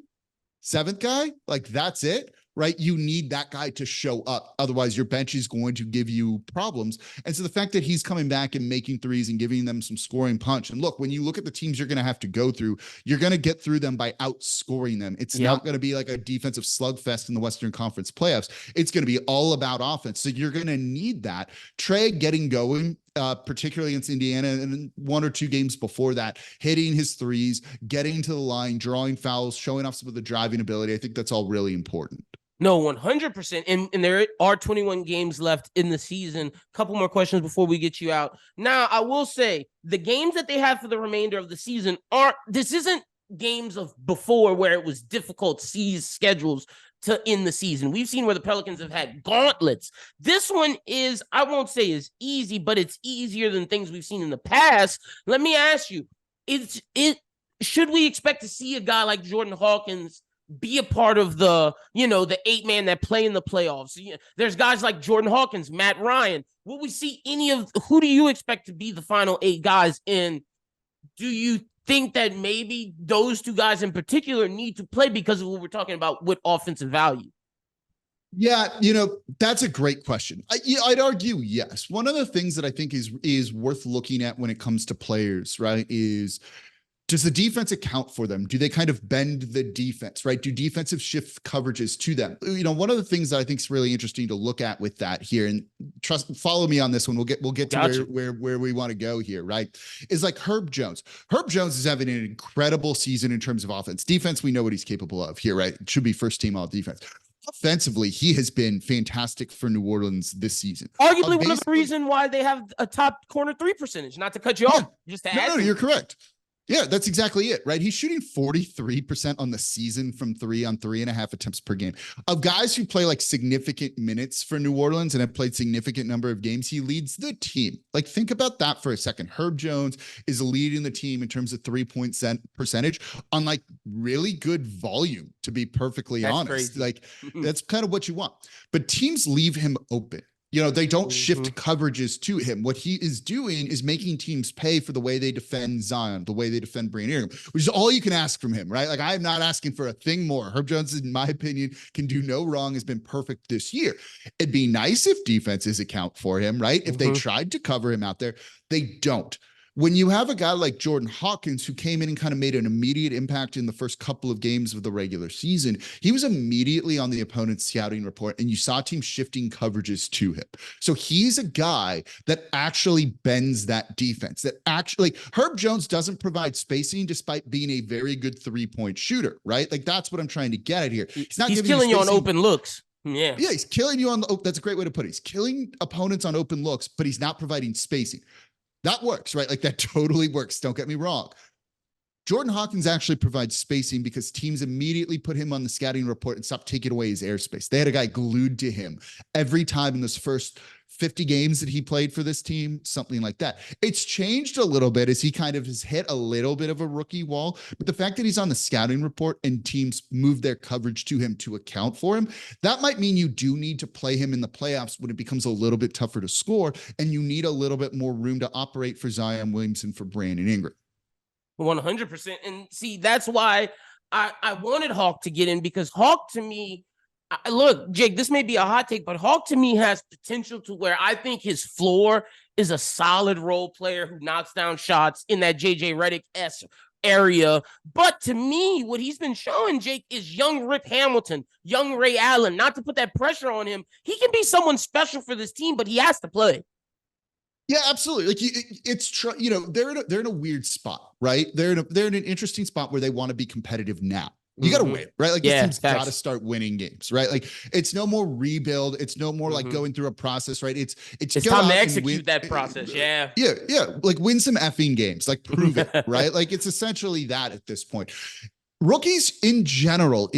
7th guy, like that's it, right? You need that guy to show up. Otherwise, your bench is going to give you problems. And so the fact that he's coming back and making threes and giving them some scoring punch. And look, when you look at the teams you're going to have to go through, you're going to get through them by outscoring them. It's not going to be like a defensive slugfest in the Western Conference playoffs. It's going to be all about offense. So you're going to need that. Trey getting going, particularly against Indiana and 1 or 2 games before that, hitting his threes, getting to the line, drawing fouls, showing off some of the driving ability. I think that's all really important. No, 100%. And there are 21 games left in the season. Couple more questions before we get you out. Now, I will say the games that they have for the remainder of the season this isn't games of before where it was difficult schedules to end the season. We've seen where the Pelicans have had gauntlets. This one is, I won't say is easy, but it's easier than things we've seen in the past. Let me ask you, should we expect to see a guy like Jordan Hawkins be a part of the 8-man that play in the playoffs? There's guys like Jordan Hawkins, Matt Ryan. Will we see who do you expect to be the final 8 guys? And do you think that maybe those 2 guys in particular need to play because of what we're talking about with offensive value? Yeah, that's a great question. I'd argue yes. One of the things that I think is worth looking at when it comes to players, right, is does the defense account for them? Do they kind of bend the defense, right? Do defensive shift coverages to them? One of the things that I think is really interesting to look at with that here, and follow me on this one. We'll get to where we want to go here, right? Is like Herb Jones. Herb Jones is having an incredible season in terms of offense. Defense, we know what he's capable of here, right? It should be first team all defense. Offensively, he has been fantastic for New Orleans this season. Arguably one of the reasons why they have a top corner 3 percentage. Not to cut you off, just to add. No, you're correct. Yeah, that's exactly it, right? He's shooting 43% on the season from 3 on 3.5 attempts per game. Of guys who play like significant minutes for New Orleans and have played significant number of games, he leads the team. Like, think about that for a second. Herb Jones is leading the team in terms of 3-point percentage on like really good volume, to be perfectly honest. Crazy. Like, that's kind of what you want. But teams leave him open. They don't shift coverages to him. What he is doing is making teams pay for the way they defend Zion, the way they defend Brandon Ingram, which is all you can ask from him, right? Like, I'm not asking for a thing more. Herb Jones, in my opinion, can do no wrong, has been perfect this year. It'd be nice if defenses account for him, right? If they tried to cover him out there, they don't. When you have a guy like Jordan Hawkins, who came in and kind of made an immediate impact in the first couple of games of the regular season, he was immediately on the opponent's scouting report, and you saw teams shifting coverages to him. So he's a guy that actually bends that defense, that actually, Herb Jones doesn't provide spacing despite being a very good three-point shooter, right? Like, that's what I'm trying to get at here. He's killing you on open looks. Yeah, he's killing you on that's a great way to put it. He's killing opponents on open looks, but he's not providing spacing. That works, right? Like, that totally works. Don't get me wrong. Jordan Hawkins actually provides spacing because teams immediately put him on the scouting report and stopped taking away his airspace. They had a guy glued to him every time in this first 50 games that he played for this team, something like that. It's changed a little bit as he kind of has hit a little bit of a rookie wall, but the fact that he's on the scouting report and teams move their coverage to him to account for him, that might mean you do need to play him in the playoffs when it becomes a little bit tougher to score, and you need a little bit more room to operate for Zion Williamson, for Brandon Ingram. 100%. And see, that's why I wanted Hawk to get in, because Hawk, to me, look, Jake, this may be a hot take, but Hawk to me has potential to where I think his floor is a solid role player who knocks down shots in that JJ Redick-esque area. But to me, what he's been showing, Jake, is young Rip Hamilton, young Ray Allen. Not to put that pressure on him, he can be someone special for this team, but he has to play. Yeah, absolutely. Like, they're in a weird spot, right? They're in an interesting spot where they want to be competitive now. You got to win, right? Like, this team's got to start winning games, right? Like, it's no more rebuild. It's no more like going through a process, right? It's time to execute that process. Yeah. Like, win some effing games, like, prove it, right? Like, it's essentially that at this point. Rookies in general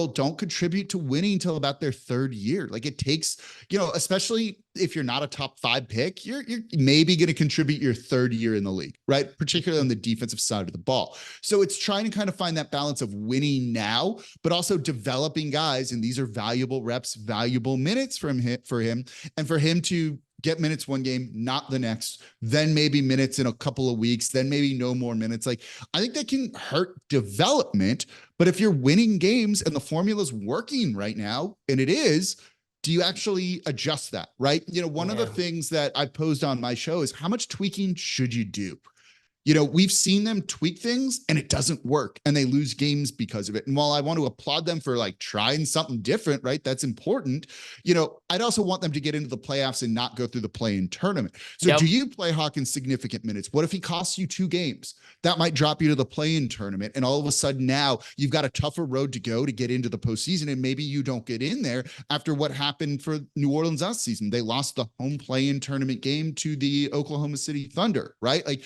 don't contribute to winning until about their third year. Like, it takes, especially if you're not a top 5 pick, you're maybe going to contribute your third year in the league, right? Particularly on the defensive side of the ball. So it's trying to kind of find that balance of winning now, but also developing guys. And these are valuable reps, valuable minutes for him, and for him to get minutes one game, not the next, then maybe minutes in a couple of weeks, then maybe no more minutes. Like, I think that can hurt development, but if you're winning games and the formula's working right now, and it is, do you actually adjust that, right? One of the things that I posed on my show is, how much tweaking should you do? We've seen them tweak things and it doesn't work, and they lose games because of it. And while I want to applaud them for like trying something different, right? That's important. I'd also want them to get into the playoffs and not go through the play-in tournament. So do you play Hawkins significant minutes? What if he costs you 2 games? That might drop you to the play-in tournament. And all of a sudden now you've got a tougher road to go to get into the postseason. And maybe you don't get in there after what happened for New Orleans last season. They lost the home play-in tournament game to the Oklahoma City Thunder, right? Like,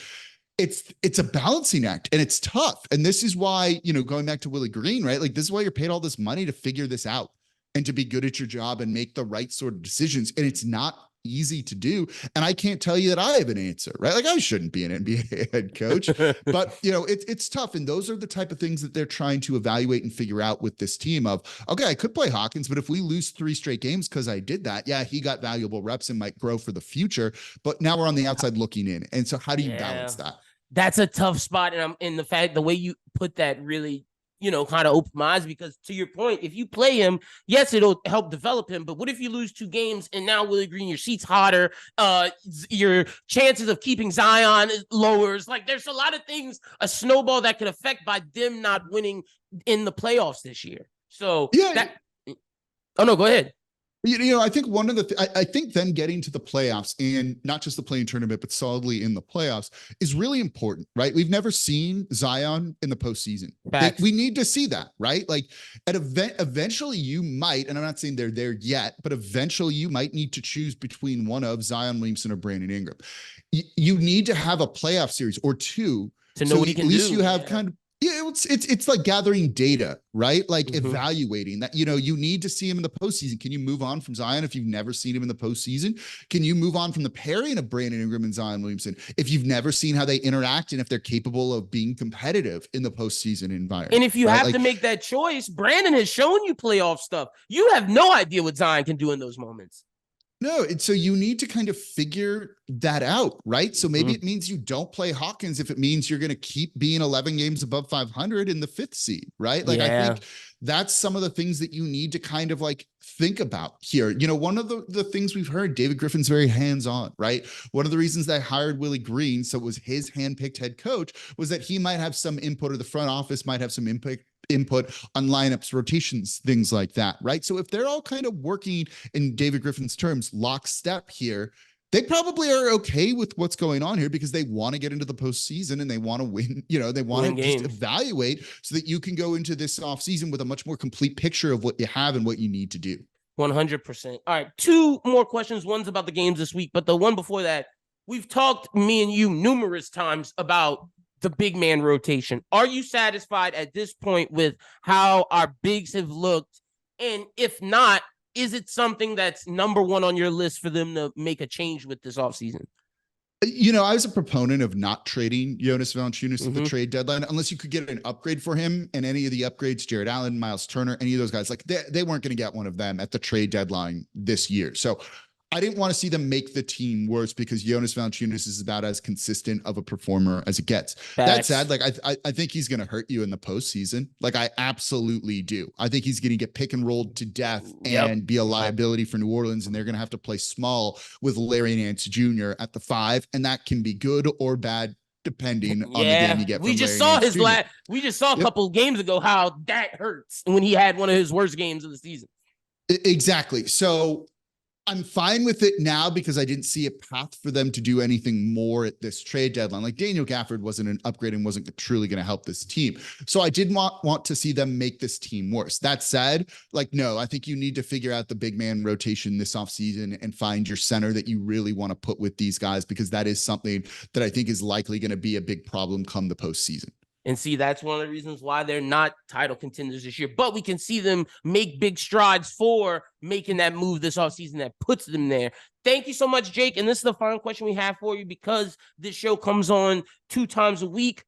it's a balancing act, and it's tough. And this is why, going back to Willie Green, right? Like, this is why you're paid all this money to figure this out and to be good at your job and make the right sort of decisions. And it's not easy to do. And I can't tell you that I have an answer, right? Like, I shouldn't be an NBA head coach, but it's tough. And those are the type of things that they're trying to evaluate and figure out with this team of, okay, I could play Hawkins, but if we lose 3 straight games because I did that, he got valuable reps and might grow for the future, but now we're on the outside looking in. And so how do you balance that? That's a tough spot. And I'm in the way you put that really, kind of opened my eyes, because to your point, if you play him, yes, it'll help develop him. But what if you lose 2 games and now Willie Green, your seat's hotter, your chances of keeping Zion lowers? Like, there's a lot of things, a snowball that could affect by them not winning in the playoffs this year. So oh no, go ahead. I think one of I think then getting to the playoffs, and not just the play-in tournament, but solidly in the playoffs, is really important, right? We've never seen Zion in the postseason. We need to see that, right? Like, eventually you might, and I'm not saying they're there yet, but eventually you might need to choose between one of Zion Williamson or Brandon Ingram. You need to have a playoff series or 2 to know what he can do. At least you have kind of, it's like gathering data, right? Like, evaluating that, you need to see him in the postseason. Can you move on from Zion if you've never seen him in the postseason? Can you move on from the pairing of Brandon Ingram and Zion Williamson if you've never seen how they interact and if they're capable of being competitive in the postseason environment? And if you have to make that choice, Brandon has shown you playoff stuff. You have no idea what Zion can do in those moments. No, and so you need to kind of figure that out, right? So maybe it means you don't play Hawkins if it means you're going to keep being 11 games above 500 in the 5th seed, right? Like, I think that's some of the things that you need to kind of like think about here. You know, one of the things we've heard, David Griffin's very hands-on, right? One of the reasons they hired Willie Green, so it was his handpicked head coach, was that he might have some input, or the front office might have some input on lineups, rotations, things like that, right? So if they're all kind of working in David Griffin's terms, lockstep here, they probably are okay with what's going on here because they want to get into the postseason and they want to win. You know, they want to just evaluate so that you can go into this offseason with a much more complete picture of what you have and what you need to do. 100%. All right, 2 more questions. One's about the games this week, but the one before that, we've talked, me and you, numerous times about the big man rotation. Are you satisfied at this point with how our bigs have looked? And if not, is it something that's number one on your list for them to make a change with this offseason? You know, I was a proponent of not trading Jonas Valanciunas at the trade deadline unless you could get an upgrade for him, and any of the upgrades, Jared Allen, Miles Turner, any of those guys, like they weren't going to get one of them at the trade deadline this year. So I didn't want to see them make the team worse because Jonas Valanciunas is about as consistent of a performer as it gets. That said, like I think he's going to hurt you in the postseason. Like I absolutely do. I think he's going to get pick and rolled to death and be a liability for New Orleans, and they're going to have to play small with Larry Nance Jr. at the 5, and that can be good or bad depending on the game you get. We just saw his we just saw a couple games ago how that hurts when he had one of his worst games of the season. Exactly. So I'm fine with it now because I didn't see a path for them to do anything more at this trade deadline. Like Daniel Gafford wasn't an upgrade and wasn't truly going to help this team. So I did not want to see them make this team worse. That said, like, no, I think you need to figure out the big man rotation this offseason and find your center that you really want to put with these guys, because that is something that I think is likely going to be a big problem come the postseason. And see, that's one of the reasons why they're not title contenders this year. But we can see them make big strides for making that move this offseason that puts them there. Thank you so much, Jake. And this is the final question we have for you, because this show comes on 2 times a week,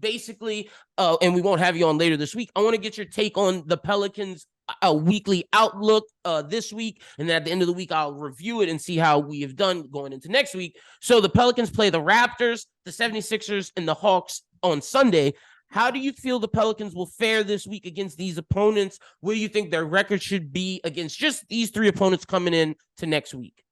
basically, and we won't have you on later this week. I want to get your take on the Pelicans a weekly outlook this week, and then at the end of the week I'll review it and see how we have done going into next week. So the Pelicans play the Raptors, the 76ers, and the Hawks on Sunday. How do you feel the Pelicans will fare this week against these opponents? What do you think their record should be against just these 3 opponents coming in to next week?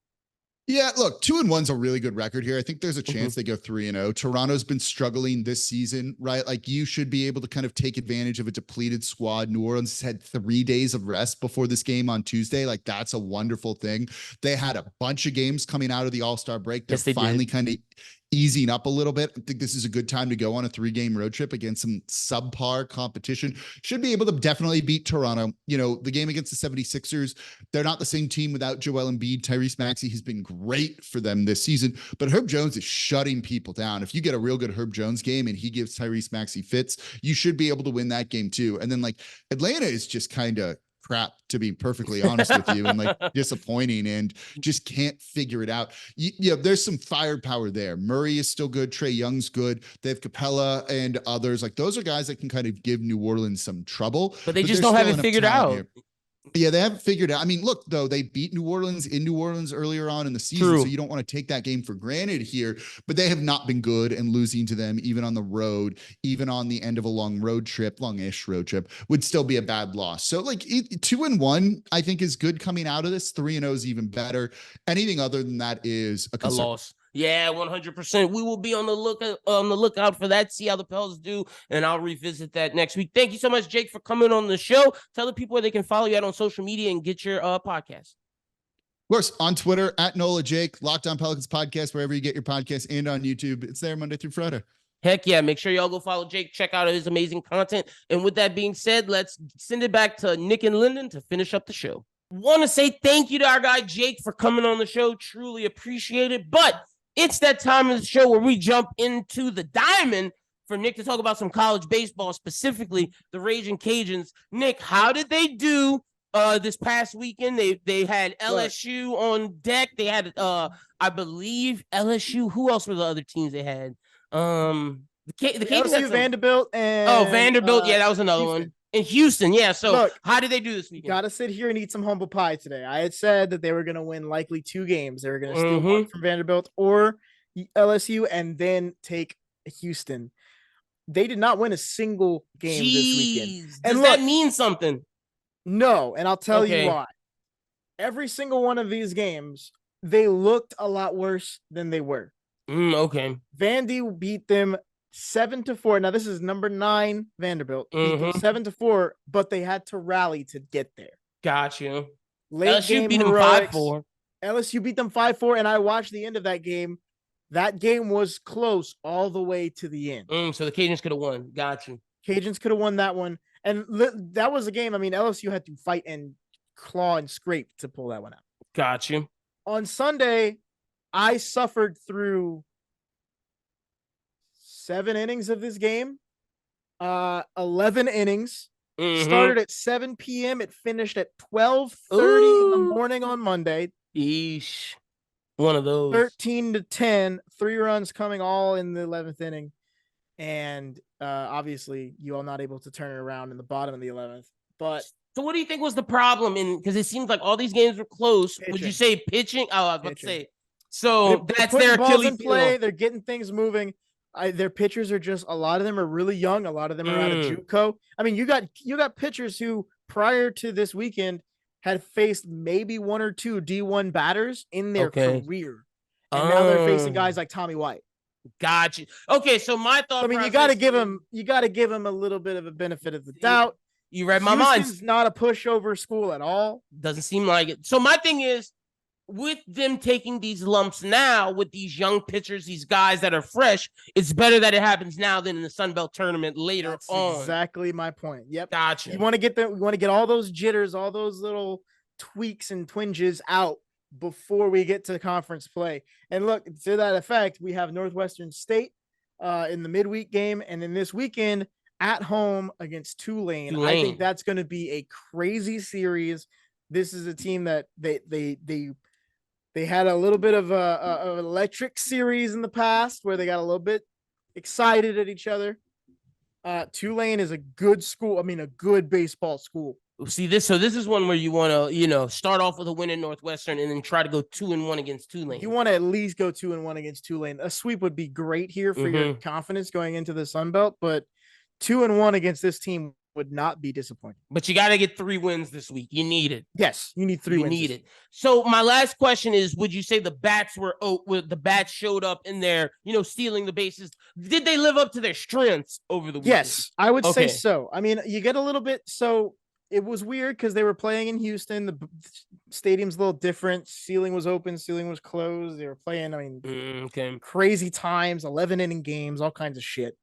Yeah, look, 2-1's a really good record here. I think there's a chance they go 3-0. Toronto's been struggling this season, right? Like, you should be able to kind of take advantage of a depleted squad. New Orleans had 3 days of rest before this game on Tuesday. Like, that's a wonderful thing. They had a bunch of games coming out of the All-Star break. They're finally kind of easing up a little bit. I think this is a good time to go on a 3-game road trip against some subpar competition. Should be able to definitely beat Toronto. You know, the game against the 76ers, they're not the same team without Joel Embiid. Tyrese Maxey has been great for them this season, but Herb Jones is shutting people down. If you get a real good Herb Jones game and he gives Tyrese Maxey fits, you should be able to win that game too. And then, like, Atlanta is just kind of crap, to be perfectly honest with you, and like disappointing, and just can't figure it out. You know, there's some firepower there. Murray is still good. Trae Young's good. They have Capella and others. Like, those are guys that can kind of give New Orleans some trouble, but they just don't have it figured out here. Yeah, they haven't figured out. I mean, look, though, they beat New Orleans in New Orleans earlier on in the season, so you don't want to take that game for granted here, but they have not been good, and losing to them, even on the road, even on the end of a long-ish road trip, would still be a bad loss. So, like, 2-1, I think, is good coming out of this. 3-0 is even better. Anything other than that is a loss. Yeah, 100%. We will be on the lookout for that, see how the Pels do, and I'll revisit that next week. Thank you so much, Jake, for coming on the show. Tell the people where they can follow you out on social media and get your podcast. Of course, on Twitter, at Nola Jake, Locked On Pelicans Podcast, wherever you get your podcast, and on YouTube. It's there Monday through Friday. Heck yeah. Make sure y'all go follow Jake. Check out his amazing content. And with that being said, let's send it back to Nick and Lyndon to finish up the show. Want to say thank you to our guy, Jake, for coming on the show. Truly appreciate it. But it's that time of the show where we jump into the diamond for Nick to talk about some college baseball, specifically the Ragin Cajuns. Nick, how did they do this past weekend? They had LSU on deck. They had, I believe, LSU. Who else were the other teams they had? The Cajuns LSU, Vanderbilt, and Vanderbilt. Yeah, that was another Houston. one. In Houston, yeah. So Look, how did they do this weekend? Got to sit here and eat some humble pie today. I had said that they were going to win likely 2 games. They were going to steal one from Vanderbilt or LSU and then take Houston. They did not win a single game this weekend. And does that mean something? No, and I'll tell you why. Every single one of these games, they looked a lot worse than they were. Okay. Vandy beat them 7-4. Now this is number 9 Vanderbilt. Beat them 7-4, but they had to rally to get there. Got you. Late LSU game beat them heroics. 5-4. LSU beat them 5-4, and I watched the end of that game. That game was close all the way to the end. So the Cajuns could have won. Got you. Cajuns could have won that one. And that was a game. I mean, LSU had to fight and claw and scrape to pull that one out. Got you. On Sunday, I suffered through 7 innings of this game. 11 innings. Started at 7 p.m. It finished at 12:30 in the morning on Monday. Eesh. One of those. 13-10, 3 runs coming all in the 11th inning. And obviously, you all not able to turn it around in the bottom of the 11th. But so what do you think was the problem? Because it seems like all these games were close. Pitching. Would you say pitching? Oh, I was about to say. So that's their Achilles heel. They're getting things moving. Their pitchers are just, a lot of them are really young. A lot of them are out of JUCO. I mean, you got pitchers who prior to this weekend had faced maybe 1 or 2 D1 batters in their career. And now they're facing guys like Tommy White. Gotcha. Okay, so my thought. I mean, you got to give him a little bit of a benefit of the doubt. You read my mind. Houston's not a pushover school at all. Doesn't seem like it. So my thing is, with them taking these lumps now, with these young pitchers, these guys that are fresh, it's better that it happens now than in the Sun Belt tournament later on. Exactly my point. Yep. Gotcha. You want to get all those jitters, all those little tweaks and twinges out before we get to conference play. And look, to that effect, we have Northwestern State in the midweek game, and then this weekend at home against Tulane. I think that's going to be a crazy series. This is a team that they had a little bit of an electric series in the past where they got a little bit excited at each other. Tulane is a good school. I mean, a good baseball school. See this. So this is one where you want to, start off with a win in Northwestern and then try to go 2-1 against Tulane. You want to at least go 2-1 against Tulane. A sweep would be great here for your confidence going into the Sun Belt, but 2-1 against this team would not be disappointing. But you got to get 3 wins this week. You need it. Yes, you need 3 wins. You need it. So my last question is, would you say the bats showed up in there, stealing the bases? Did they live up to their strengths over the weekend? Yes, I would say so. I mean, you get a little bit, so it was weird because they were playing in Houston. The stadium's a little different. Ceiling was open, ceiling was closed. They were playing, crazy times, 11-inning games, all kinds of shit.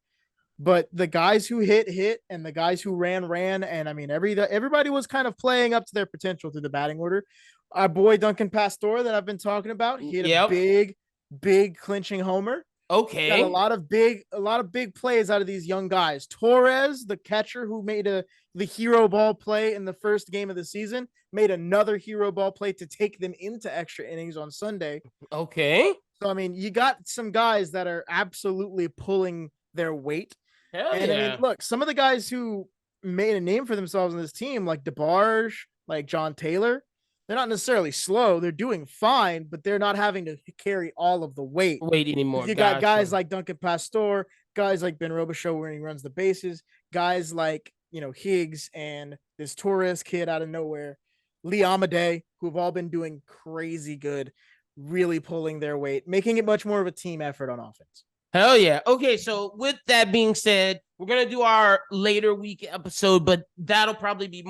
But the guys who hit, and the guys who ran. And I mean, everybody was kind of playing up to their potential through the batting order. Our boy Duncan Pastor that I've been talking about, he had a big clinching homer. Okay. Got a lot of big plays out of these young guys. Torres, the catcher who made the hero ball play in the first game of the season, made another hero ball play to take them into extra innings on Sunday. Okay. So I mean, you got some guys that are absolutely pulling their weight. Hell and yeah. I mean, look, some of the guys who made a name for themselves in this team, like DeBarge, like John Taylor, they're not necessarily slow. They're doing fine, but they're not having to carry all of the weight anymore. You got guys like Duncan Pastor, guys like Ben Robichaux when he runs the bases, guys like, Higgs and this Torres kid out of nowhere, Lee Amadei, who've all been doing crazy good, really pulling their weight, making it much more of a team effort on offense. Hell yeah. Okay, so with that being said, we're going to do our later week episode, but that'll probably be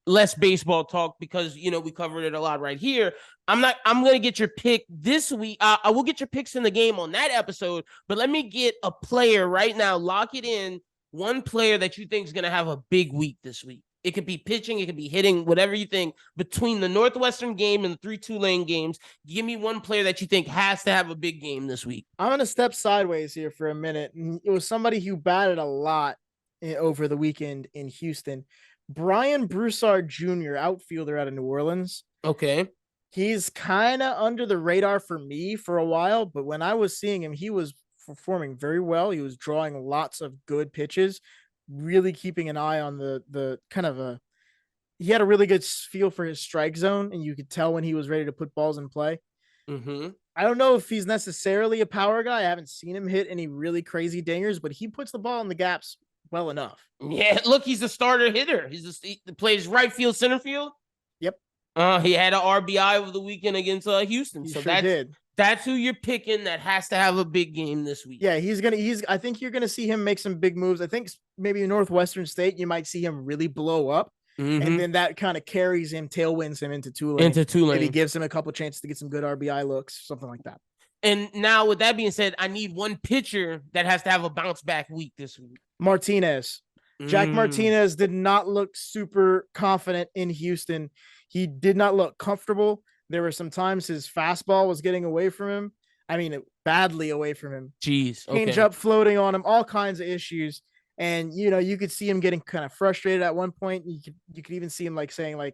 less baseball talk because, we covered it a lot right here. I'm going to get your pick this week. I will get your picks in the game on that episode, but let me get a player right now. Lock it in. One player that you think is going to have a big week this week. It could be pitching, it could be hitting, whatever you think. Between the Northwestern game and the 3 Tulane games, give me one player that you think has to have a big game this week. I'm going to step sideways here for a minute. It was somebody who batted a lot over the weekend in Houston. Brian Broussard Jr., outfielder out of New Orleans. Okay. He's kind of under the radar for me for a while, but when I was seeing him, he was performing very well. He was drawing lots of good pitches. really keeping an eye on the kind of he had a really good feel for his strike zone, and you could tell when he was ready to put balls in play. Mm-hmm. I don't know if he's necessarily a power guy. I haven't seen him hit any really crazy dingers, but he puts the ball in the gaps well enough. Yeah, look, he's a starter hitter. He plays right field, center field. Yep. He had an RBI over the weekend against Houston. He So sure did. That's who you're picking that has to have a big game this week. Yeah, I think you're gonna see him make some big moves. I think maybe Northwestern State, you might see him really blow up. Mm-hmm. And then that kind of carries him, tailwinds him into Tulane. Maybe gives him a couple chances to get some good RBI looks, something like that. And now, with that being said, I need one pitcher that has to have a bounce back week this week. Martinez. Jack Martinez did not look super confident in Houston. He did not look comfortable. There were some times his fastball was getting away from him. I mean, badly away from him. Jeez. Change up floating on him, all kinds of issues. And, you could see him getting kind of frustrated at one point. You could even see him saying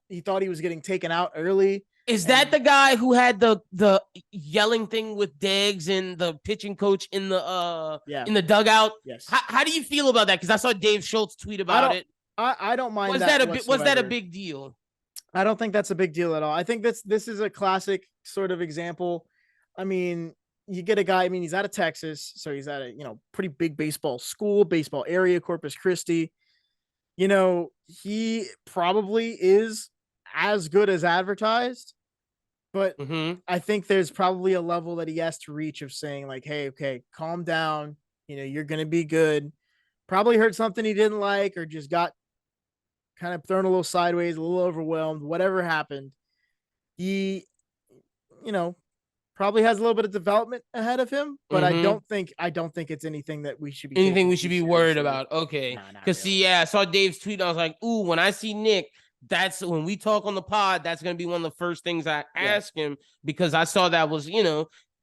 he thought he was getting taken out early. Is that the guy who had the yelling thing with Diggs and the pitching coach in the dugout? Yes. How do you feel about that? Because I saw Dave Schultz tweet about it. I don't mind. Was that a big deal? I don't think that's a big deal at all. I think this is a classic sort of example. I mean, you get a guy, he's out of Texas, so he's at a, pretty big baseball school, baseball area, Corpus Christi. He probably is as good as advertised, but I think there's probably a level that he has to reach of saying hey, okay, calm down. You're going to be good. Probably heard something he didn't like, or just got kind of thrown a little sideways, a little overwhelmed, whatever happened. He, probably has a little bit of development ahead of him, but I don't think it's anything that we should be worried about. Okay. Because really. I saw Dave's tweet. I was like, ooh, when I see Nick, that's when we talk on the pod, that's going to be one of the first things I ask him, because I saw that was, I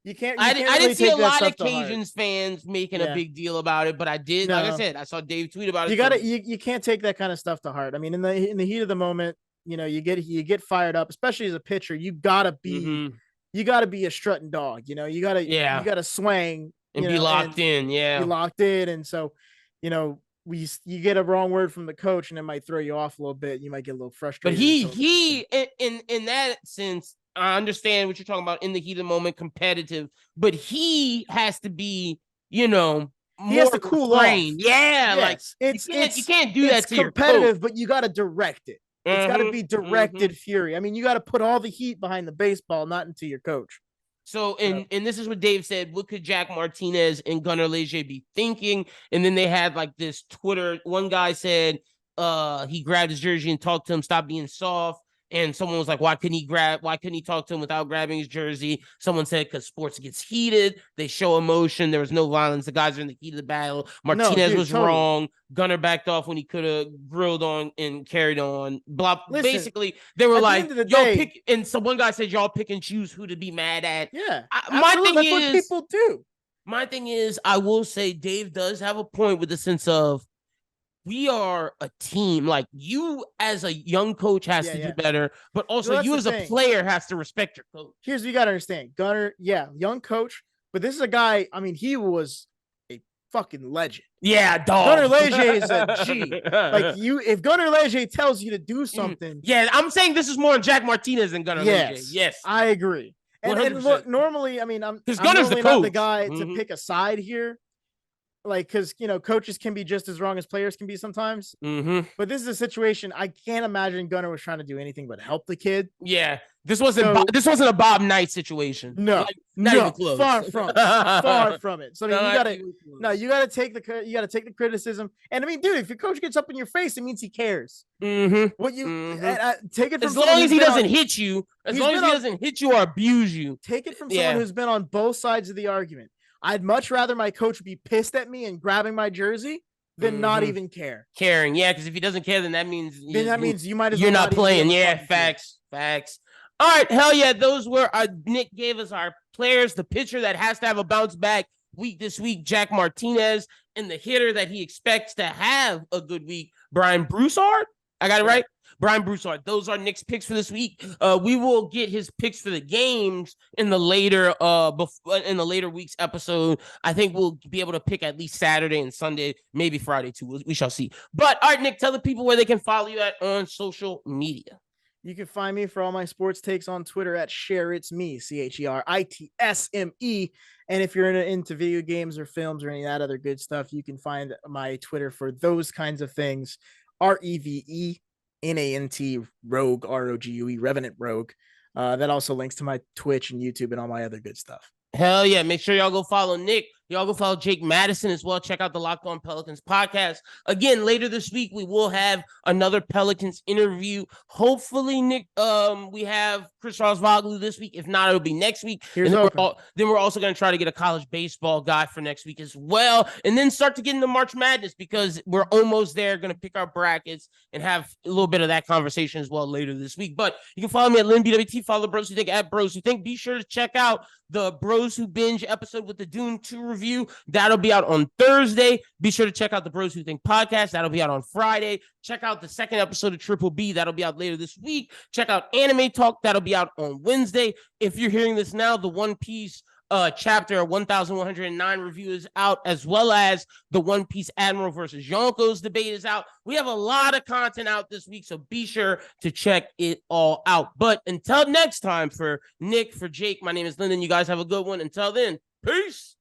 didn't see a lot of Cajuns fans making a big deal about it, but I did. No. Like I said, I saw Dave tweet about it. You can't take that kind of stuff to heart. I mean, in the heat of the moment, you get fired up, especially as a pitcher. You gotta be a strutting dog. You gotta swang and be locked in. Yeah, be locked in. And so, you get a wrong word from the coach, and it might throw you off a little bit. You might get a little frustrated. But he in that sense, I understand what you're talking about in the heat of the moment, competitive, but he has to be, he has to cool off. Yeah, yes. You can't do that to your coach. Competitive, but you got to direct it. It's got to be directed fury. I mean, you got to put all the heat behind the baseball, not into your coach. So, and this is what Dave said. What could Jack Martinez and Gunnar Leger be thinking? And then they had this Twitter. One guy said he grabbed his jersey and talked to him, stop being soft. And someone was like, why couldn't he talk to him without grabbing his jersey? Someone said, because sports gets heated. They show emotion. There was no violence. The guys are in the heat of the battle. Martinez was wrong. Gunnar backed off when he could have grilled on and carried on. Basically, they were like, pick. And so one guy said, y'all pick and choose who to be mad at. Yeah. That's what people do. My thing is, I will say Dave does have a point with the sense of, we are a team. You as a young coach has to do better, but also you as a player has to respect your coach. Here's what you got to understand. Gunnar, young coach, but this is a guy, he was a fucking legend. Yeah, dog. Gunnar Leger is a G. If Gunnar Leger tells you to do something. Yeah, I'm saying this is more on Jack Martinez than Gunnar Leger. Yes. I agree. And look, normally, I'm Gunner's normally the coach. Not the guy to pick a side here. Because, coaches can be just as wrong as players can be sometimes. But this is a situation I can't imagine Gunnar was trying to do anything but help the kid. Yeah. This wasn't a Bob Knight situation. No, not even close. Far from it. So you gotta take the criticism. And dude, if your coach gets up in your face, it means he cares. What you take it from as long as he doesn't hit you, as long as he doesn't hit you or abuse you. Take it from someone who's been on both sides of the argument. I'd much rather my coach be pissed at me and grabbing my jersey than not even caring. Yeah, because if he doesn't care, then that means you might as well you're not playing. Yeah, facts. All right, hell yeah, those were Nick gave us our players. The pitcher that has to have a bounce back week this week, Jack Martinez, and the hitter that he expects to have a good week, Brian Broussard. I got it right. Brian Broussard. Those are Nick's picks for this week. We will get his picks for the games in the later week's episode. I think we'll be able to pick at least Saturday and Sunday, maybe Friday too. We shall see. But all right, Nick, tell the people where they can follow you at on social media. You can find me for all my sports takes on Twitter at ShareIt'sMe, CHERITSME. And if you're into video games or films or any of that other good stuff, you can find my Twitter for those kinds of things, REVENANT Rogue, ROGUE, Revenant Rogue. That also links to my Twitch and YouTube and all my other good stuff. Hell yeah. Make sure y'all go follow Nick. Y'all go follow Jake Madison as well. Check out the Locked On Pelicans podcast. Again, later this week, we will have another Pelicans interview. Hopefully, Nick, we have Chris Rosvoglu this week. If not, it'll be next week. And then we're also going to try to get a college baseball guy for next week as well. And then start to get into March Madness because we're almost there. Going to pick our brackets and have a little bit of that conversation as well later this week. But you can follow me at Lyn BWT. Follow Bros Who Think at Bros Who Think. Be sure to check out the Bros Who Binge episode with the Dune 2 review. That'll be out on Thursday. Be sure to check out the Bros Who Think podcast. That'll be out on Friday. Check out the second episode of Triple B. That'll be out later this week. Check out Anime Talk. That'll be out on Wednesday. If you're hearing this now, the One Piece chapter 1109 review is out, as well as the One Piece Admiral versus Yonko's debate is out. We have a lot of content out this week, so be sure to check it all out. But until next time, for Nick, for Jake, my name is Lyndon. You guys have a good one. Until then, peace.